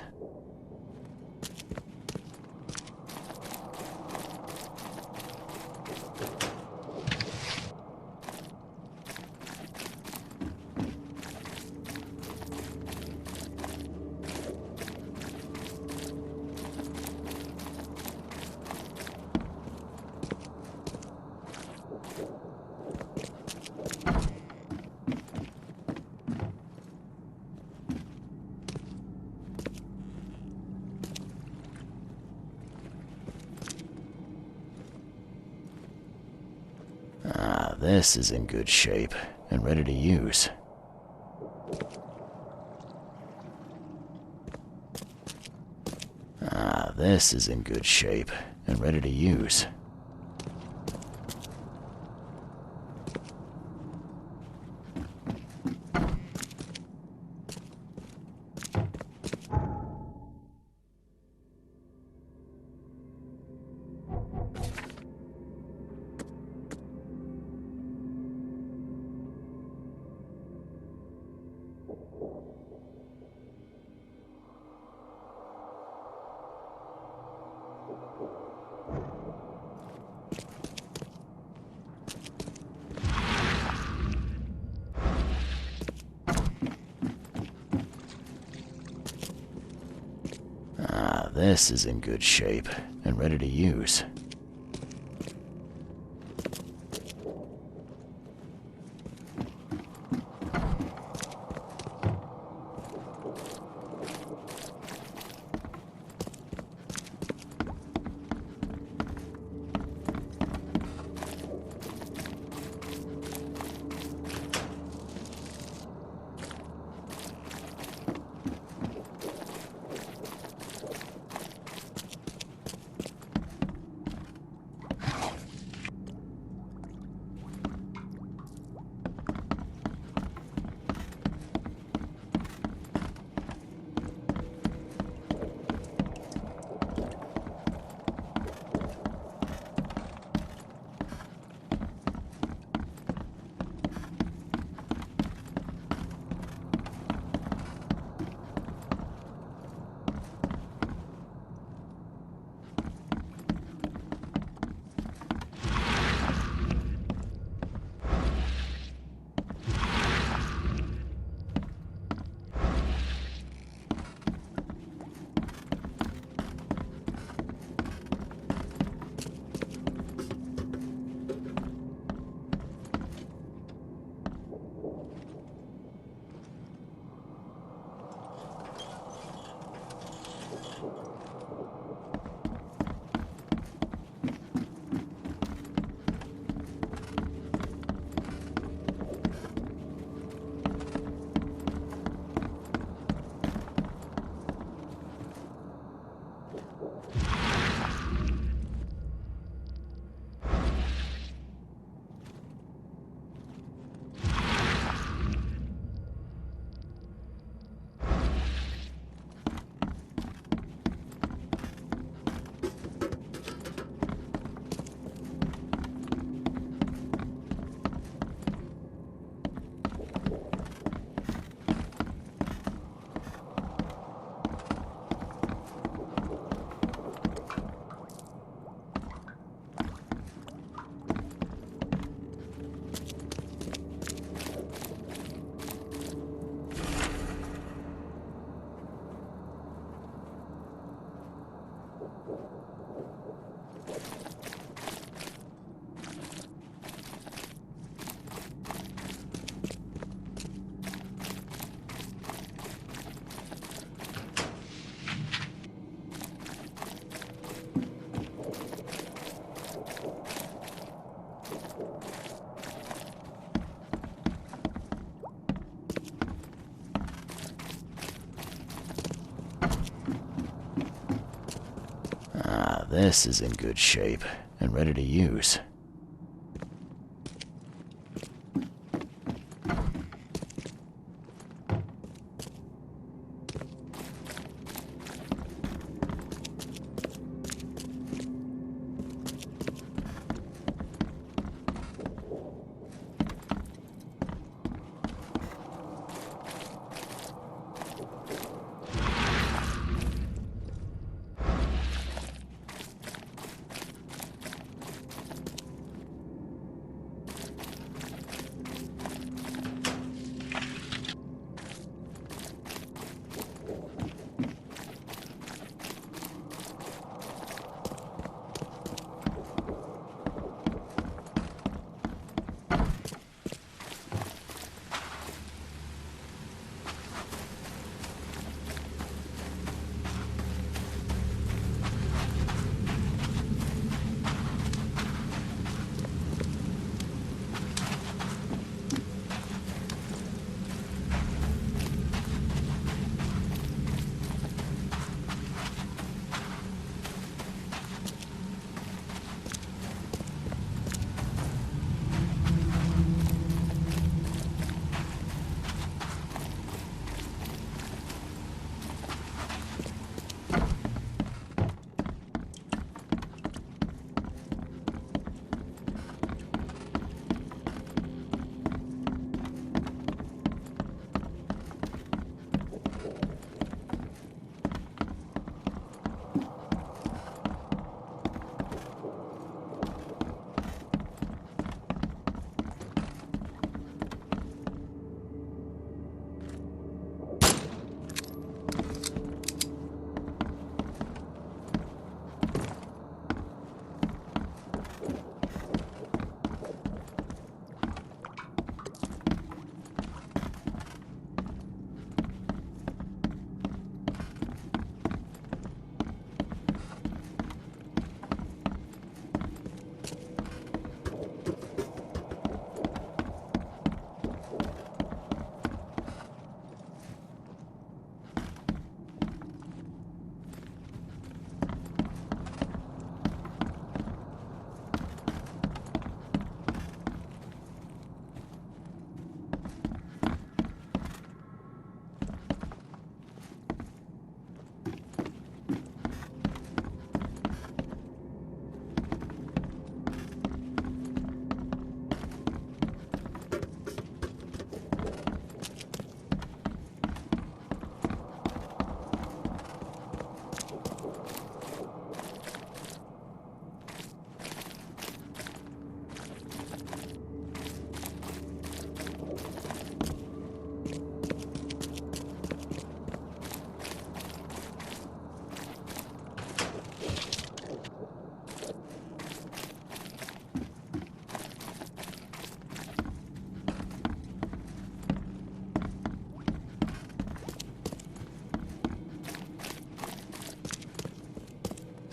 This is in good shape and ready to use. This is in good shape and ready to use. this is in good shape and ready to use. This is in good shape and ready to use.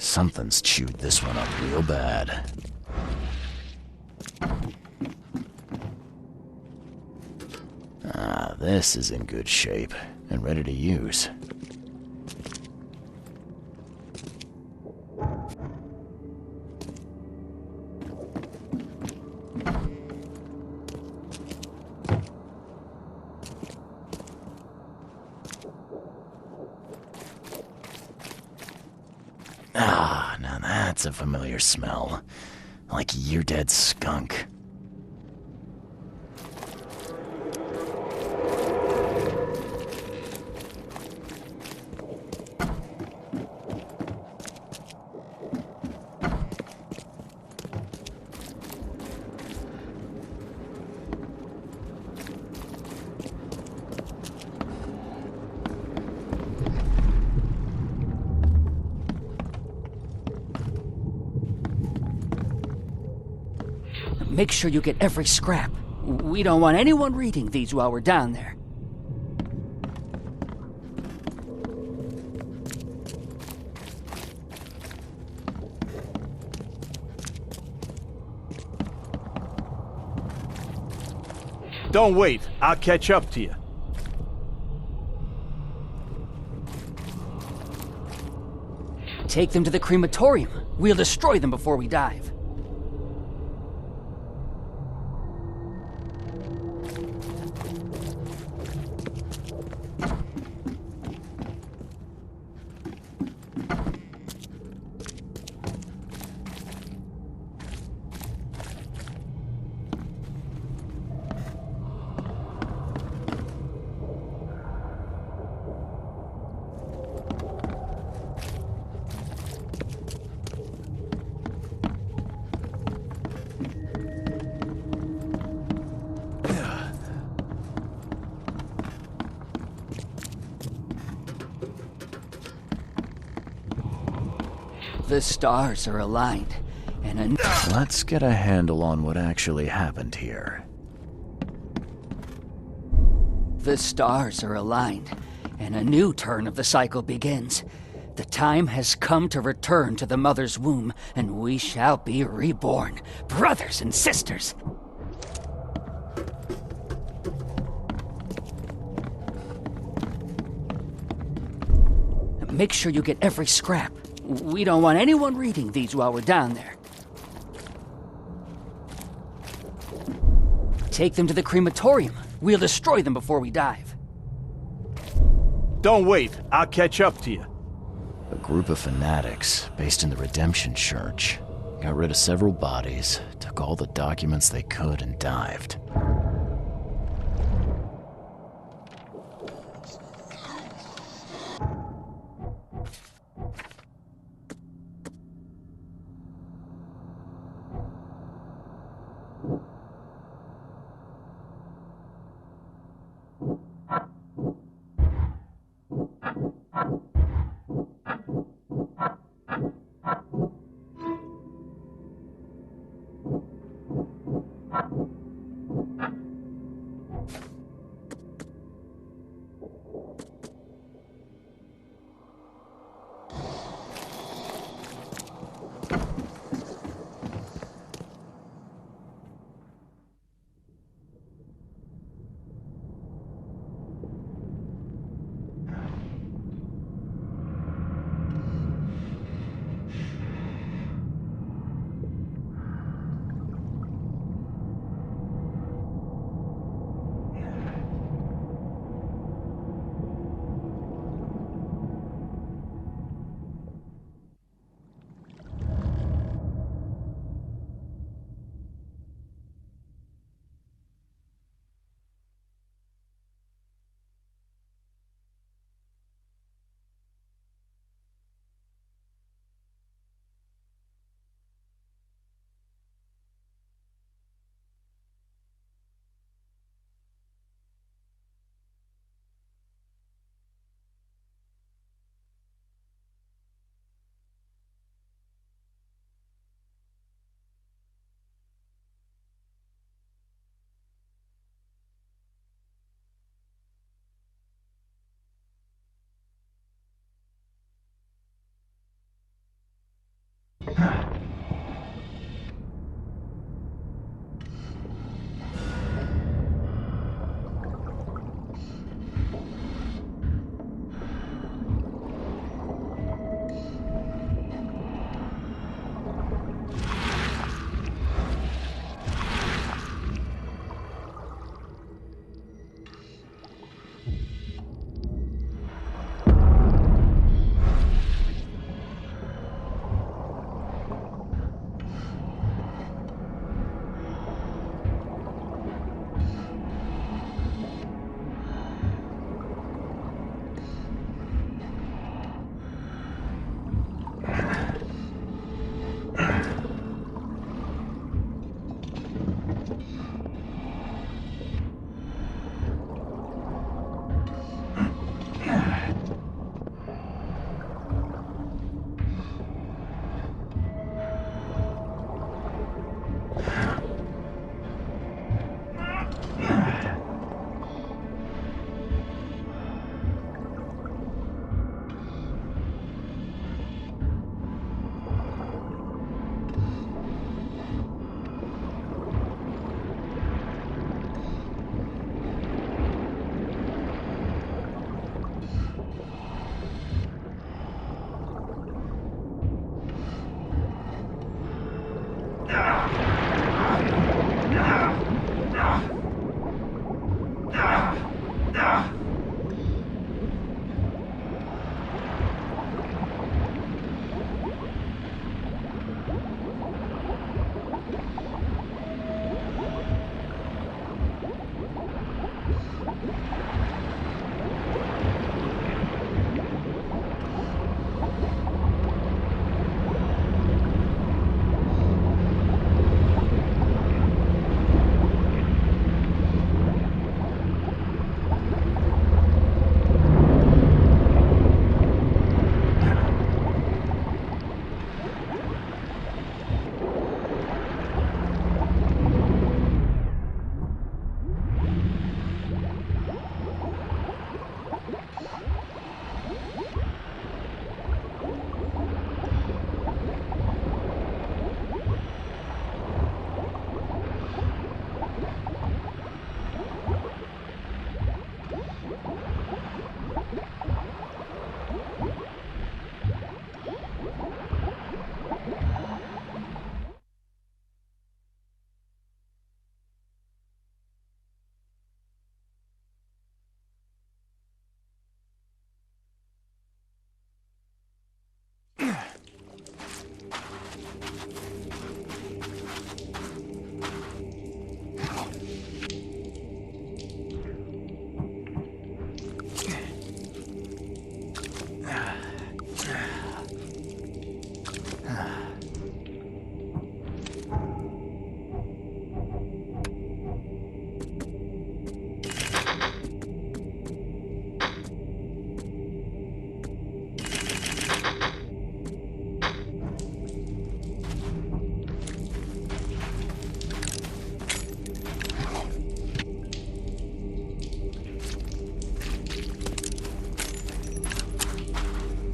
Something's chewed this one up real bad. Ah, this is in good shape and ready to use. Ah, now that's a familiar smell. Like year-dead skunk.
Make sure you get every scrap. We don't want anyone reading these while we're down there.
Don't wait. I'll catch up to you.
Take them to the crematorium. We'll destroy them before we dive. The stars are aligned, and
Let's get a handle on what actually happened here.
The stars are aligned, and a new turn of the cycle begins. The time has come to return to the mother's womb, and we shall be reborn, brothers and sisters. Make sure you get every scrap. We don't want anyone reading these while we're down there. Take them to the crematorium. We'll destroy them before we dive.
Don't wait. I'll catch up to you.
A group of fanatics based in the Redemption Church got rid of several bodies, took all the documents they could, and dived.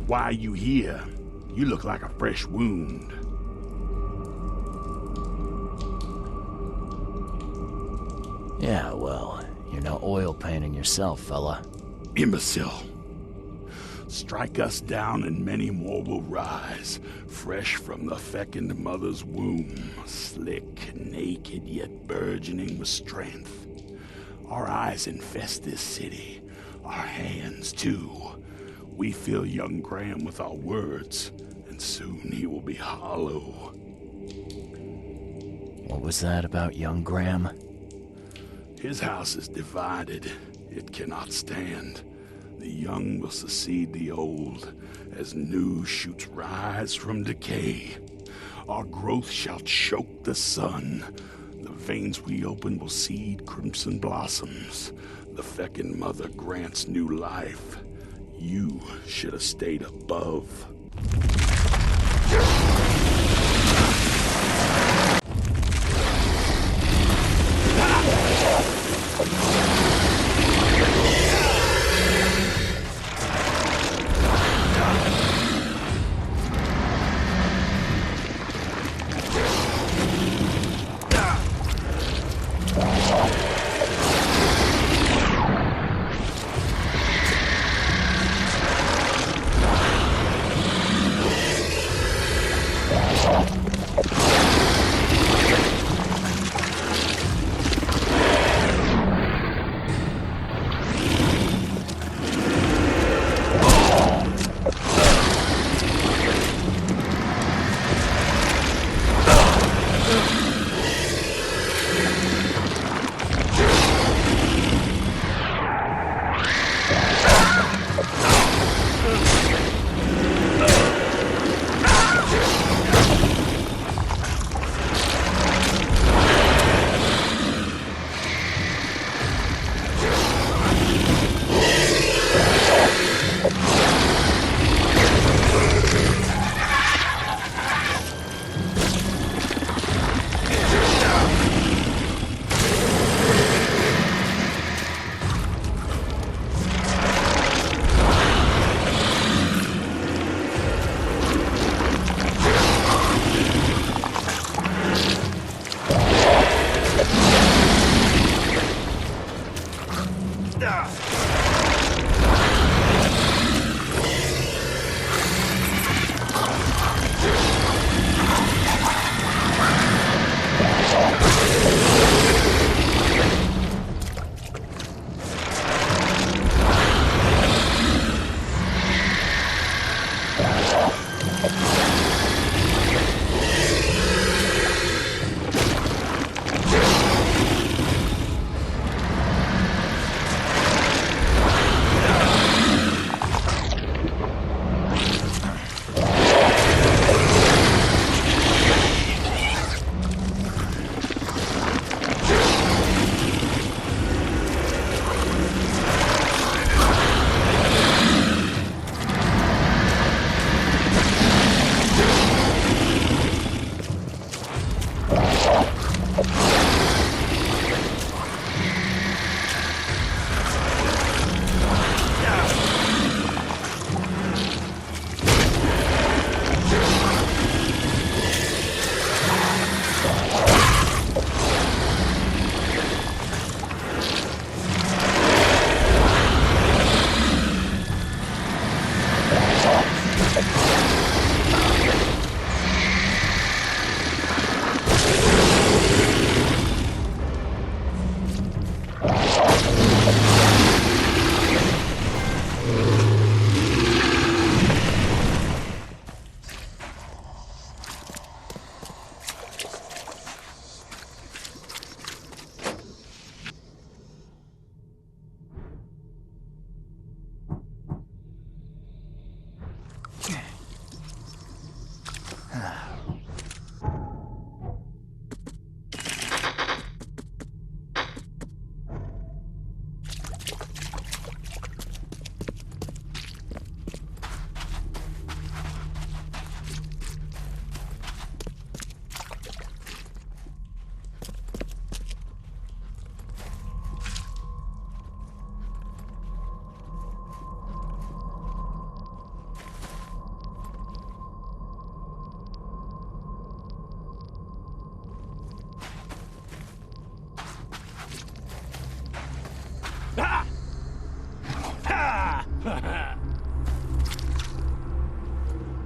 Why are you here? You look like a fresh wound.
Yeah, well, you're no oil painting yourself, fella.
Imbecile. Strike us down and many more will rise, fresh from the fecund mother's womb, slick, naked, yet burgeoning with strength. Our eyes infest this city, our hands too. We fill young Graham with our words, and soon he will be hollow.
What was that about young Graham?
His house is divided. It cannot stand. The young will succeed the old, as new shoots rise from decay. Our growth shall choke the sun. The veins we open will seed crimson blossoms. The fecund mother grants new life. You should have stayed above.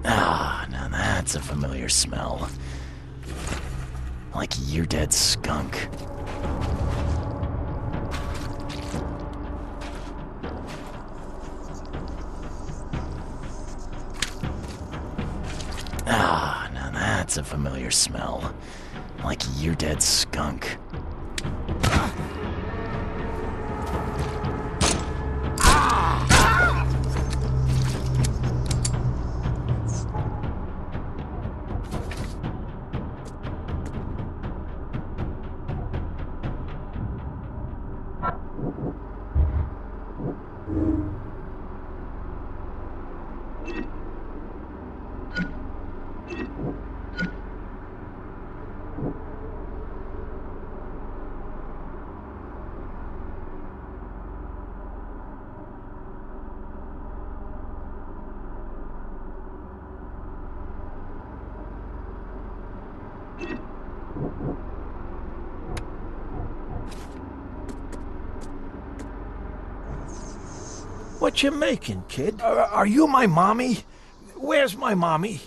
Ah, now that's a familiar smell. Like year dead skunk. Ah, now that's a familiar smell. Like year dead skunk.
What you making, kid? Are you my mommy? Where's my mommy?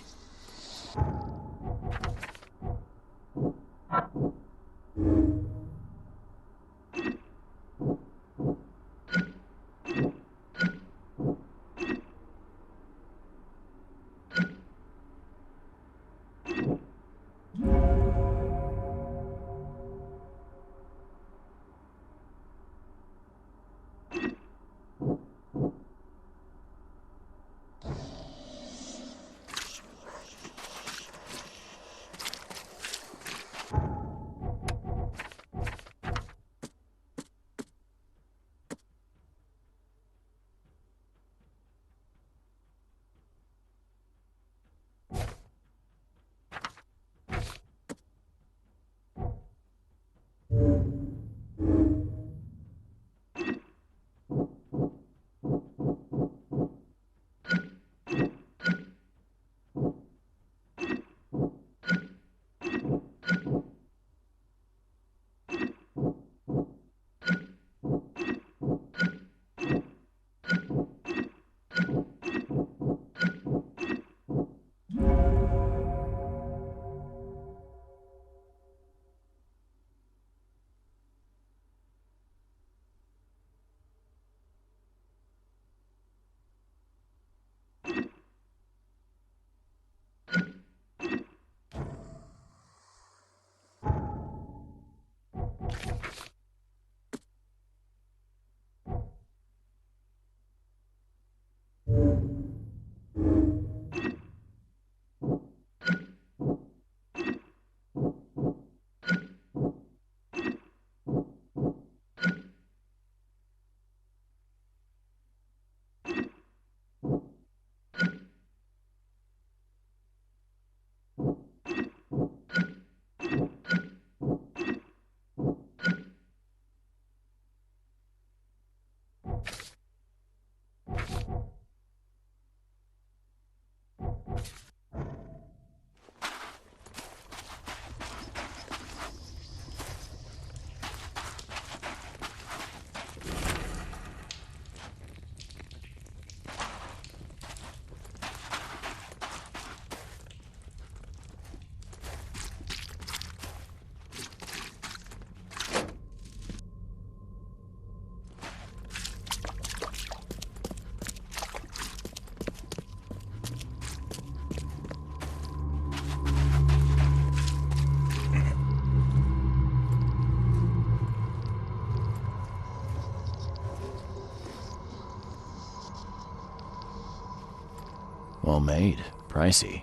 Well made. Pricey.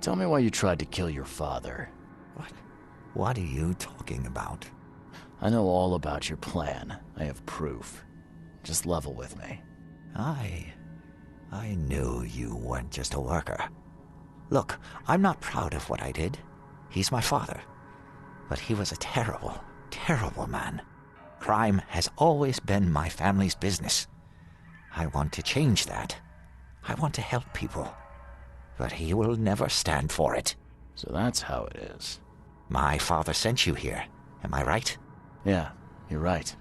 Tell me why you tried to kill your father.
What are you talking about?
I know all about your plan. I have proof. Just level with me.
I knew you weren't just a worker. Look, I'm not proud of what I did. He's my father. But he was a terrible, terrible man. Crime has always been my family's business. I want to change that. I want to help people. But he will never stand for it.
So that's how it is.
My father sent you here. Am I right?
Yeah, you're right.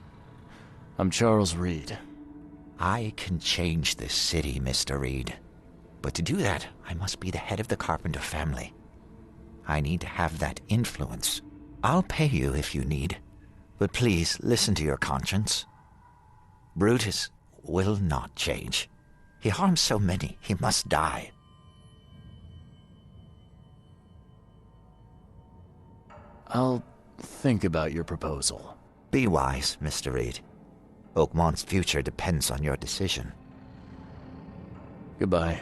I'm Charles Reed.
I can change this city, Mr. Reed. But to do that, I must be the head of the Carpenter family. I need to have that influence. I'll pay you if you need, but please listen to your conscience. Brutus will not change. He harms so many, he must die.
I'll think about your proposal.
Be wise, Mr. Reed. Oakmont's future depends on your decision.
Goodbye.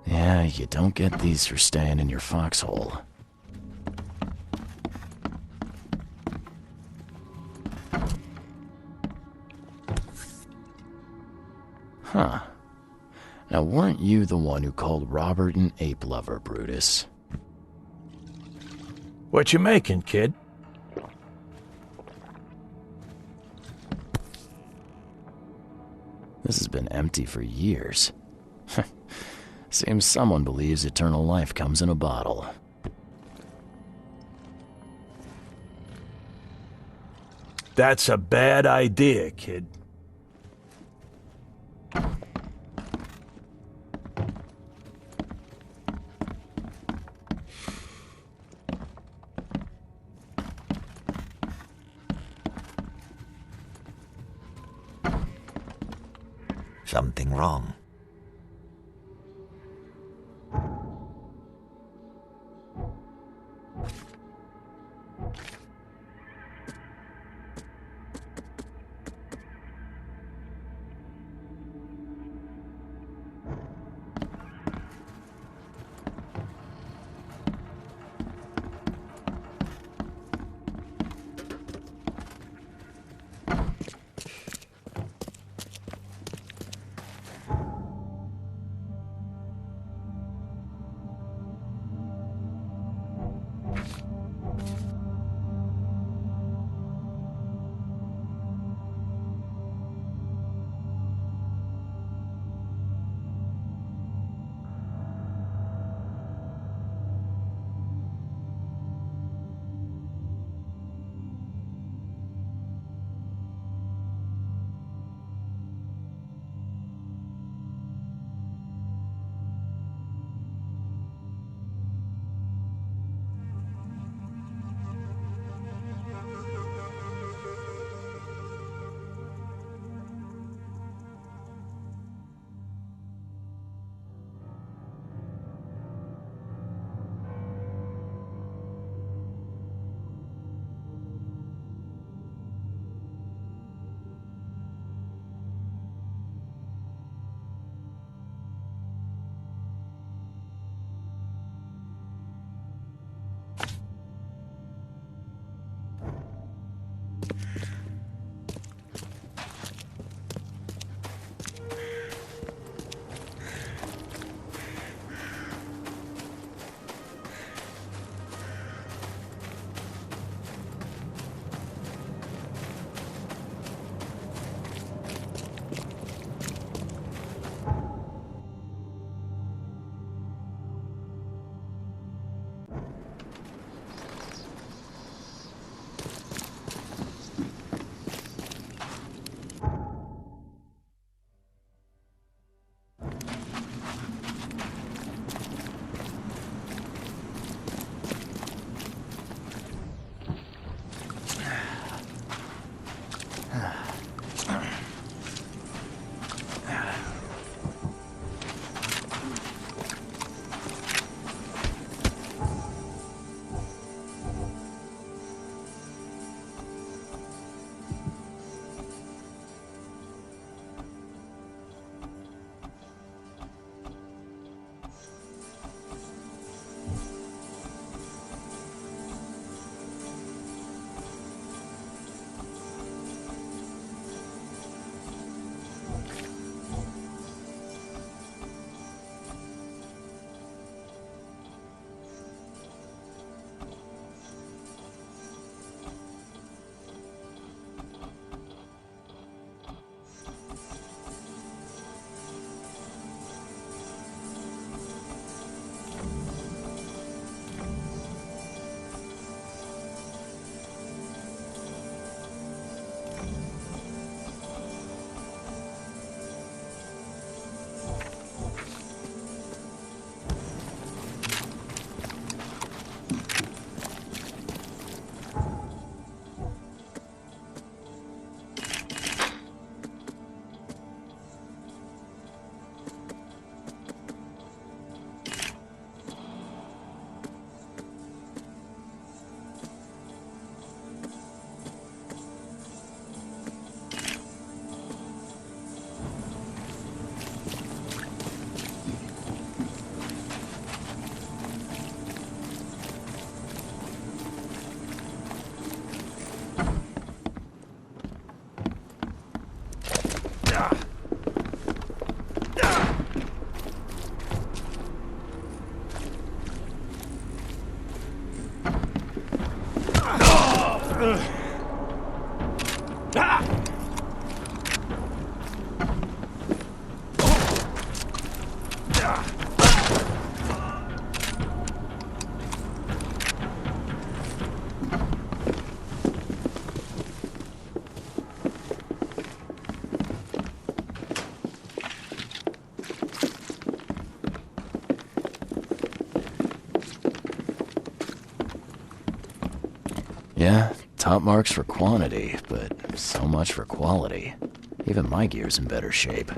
Yeah, you don't get these for staying in your foxhole. Huh. Now, weren't you the one who called Robert an ape lover, Brutus?
What you making, kid?
This has been empty for years. Seems someone believes eternal life comes in a bottle.
That's a bad idea, kid.
Something wrong.
Yeah, top marks for quantity, but so much for quality. Even my gear's in better shape.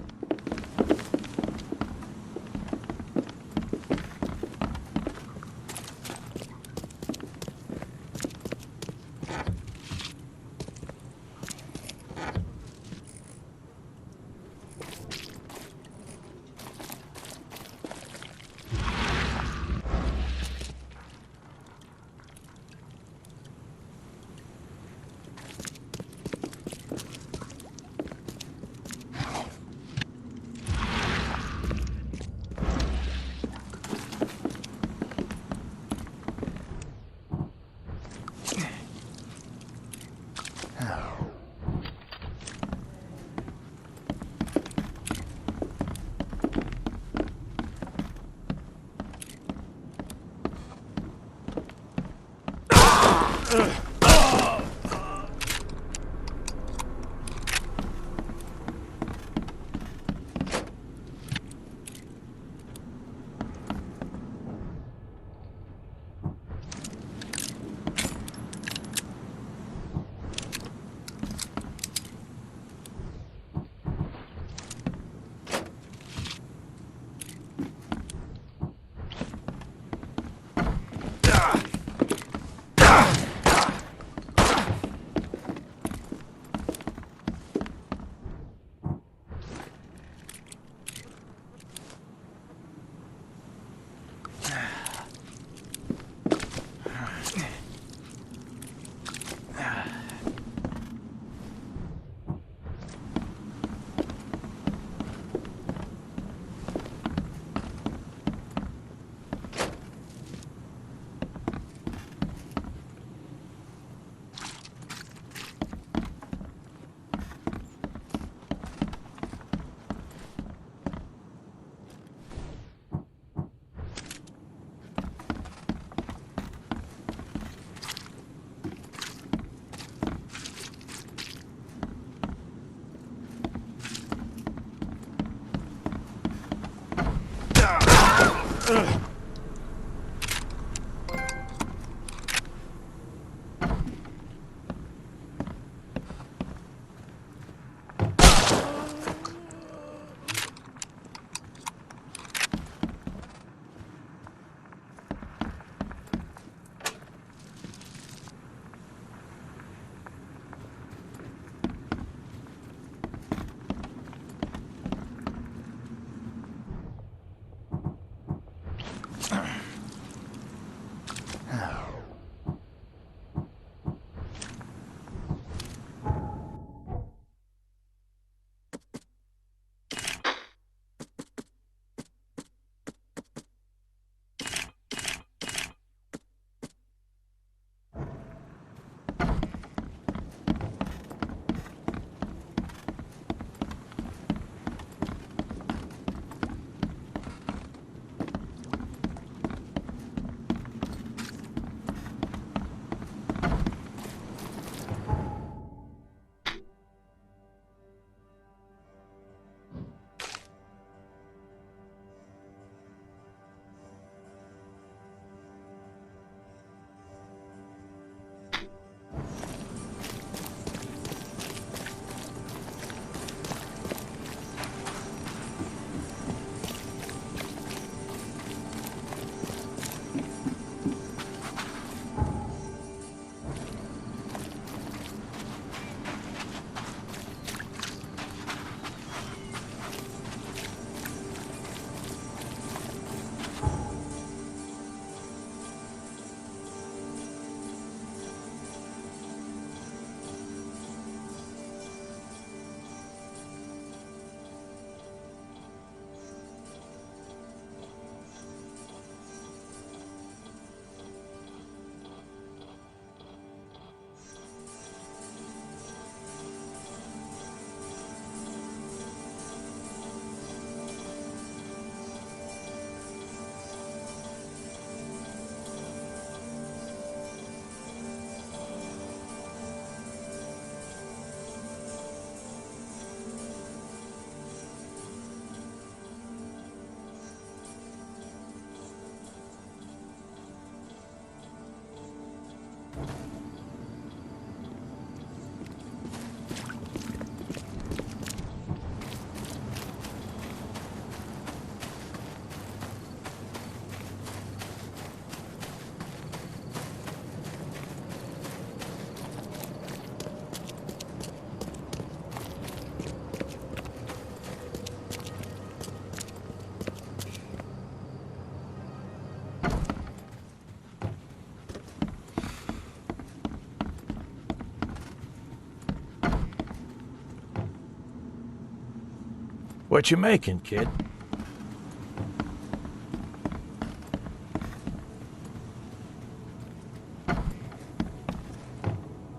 What you making, kid?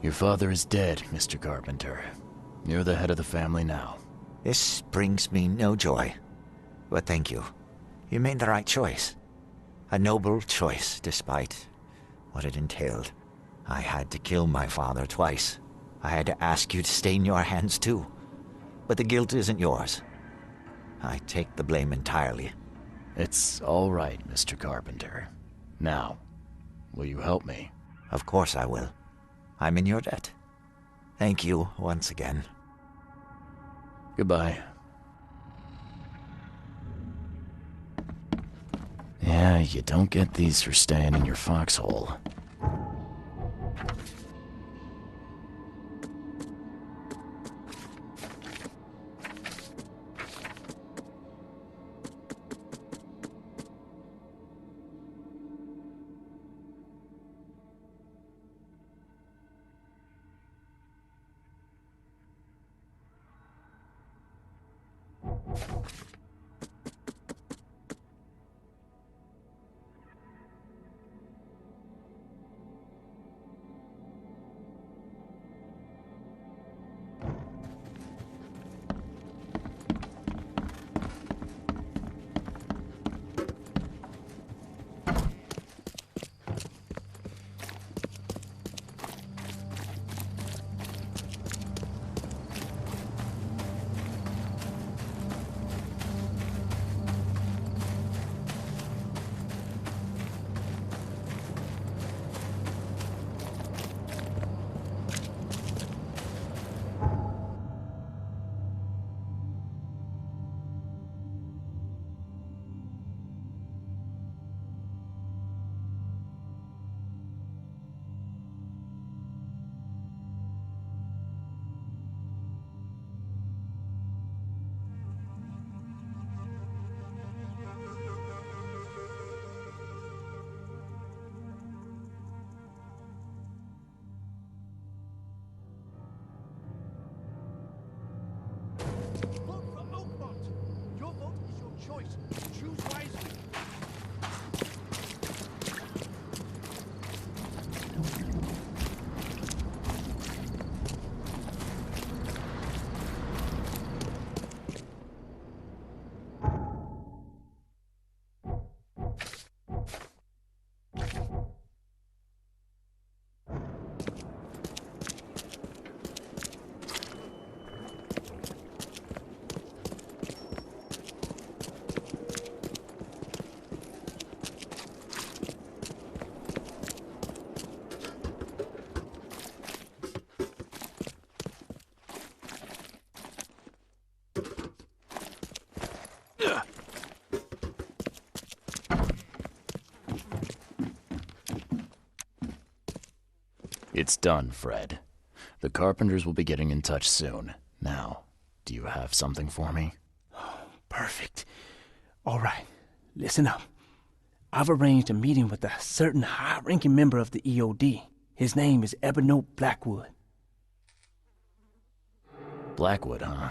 Your father is dead, Mr. Carpenter. You're the head of the family now.
This brings me no joy. But thank you. You made the right choice. A noble choice, despite what it entailed. I had to kill my father twice. I had to ask you to stain your hands too. But the guilt isn't yours. I take the blame entirely.
It's all right, Mr. Carpenter. Now, will you help me?
Of course I will. I'm in your debt. Thank you once again.
Goodbye. Yeah, you don't get these for staying in your foxhole. It's done, Fred. The Carpenters will be getting in touch soon. Now, do you have something for me?
Perfect. All right, listen up. I've arranged a meeting with a certain high-ranking member of the EOD. His name is Ebony Blackwood.
Blackwood, huh?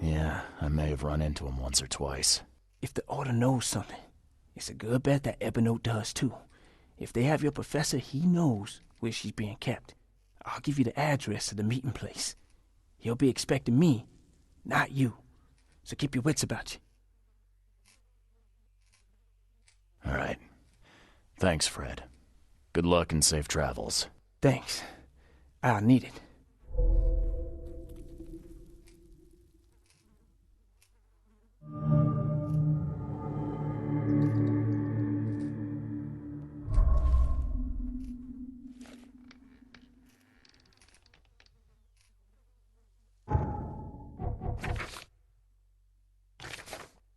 Yeah, I may have run into him once or twice.
If the Order knows something, it's a good bet that Ebony does too. If they have your professor, he knows where she's being kept. I'll give you the address of the meeting place. He'll be expecting me, not you. So keep your wits about you.
All right. Thanks, Fred. Good luck and safe travels.
Thanks. I'll need it.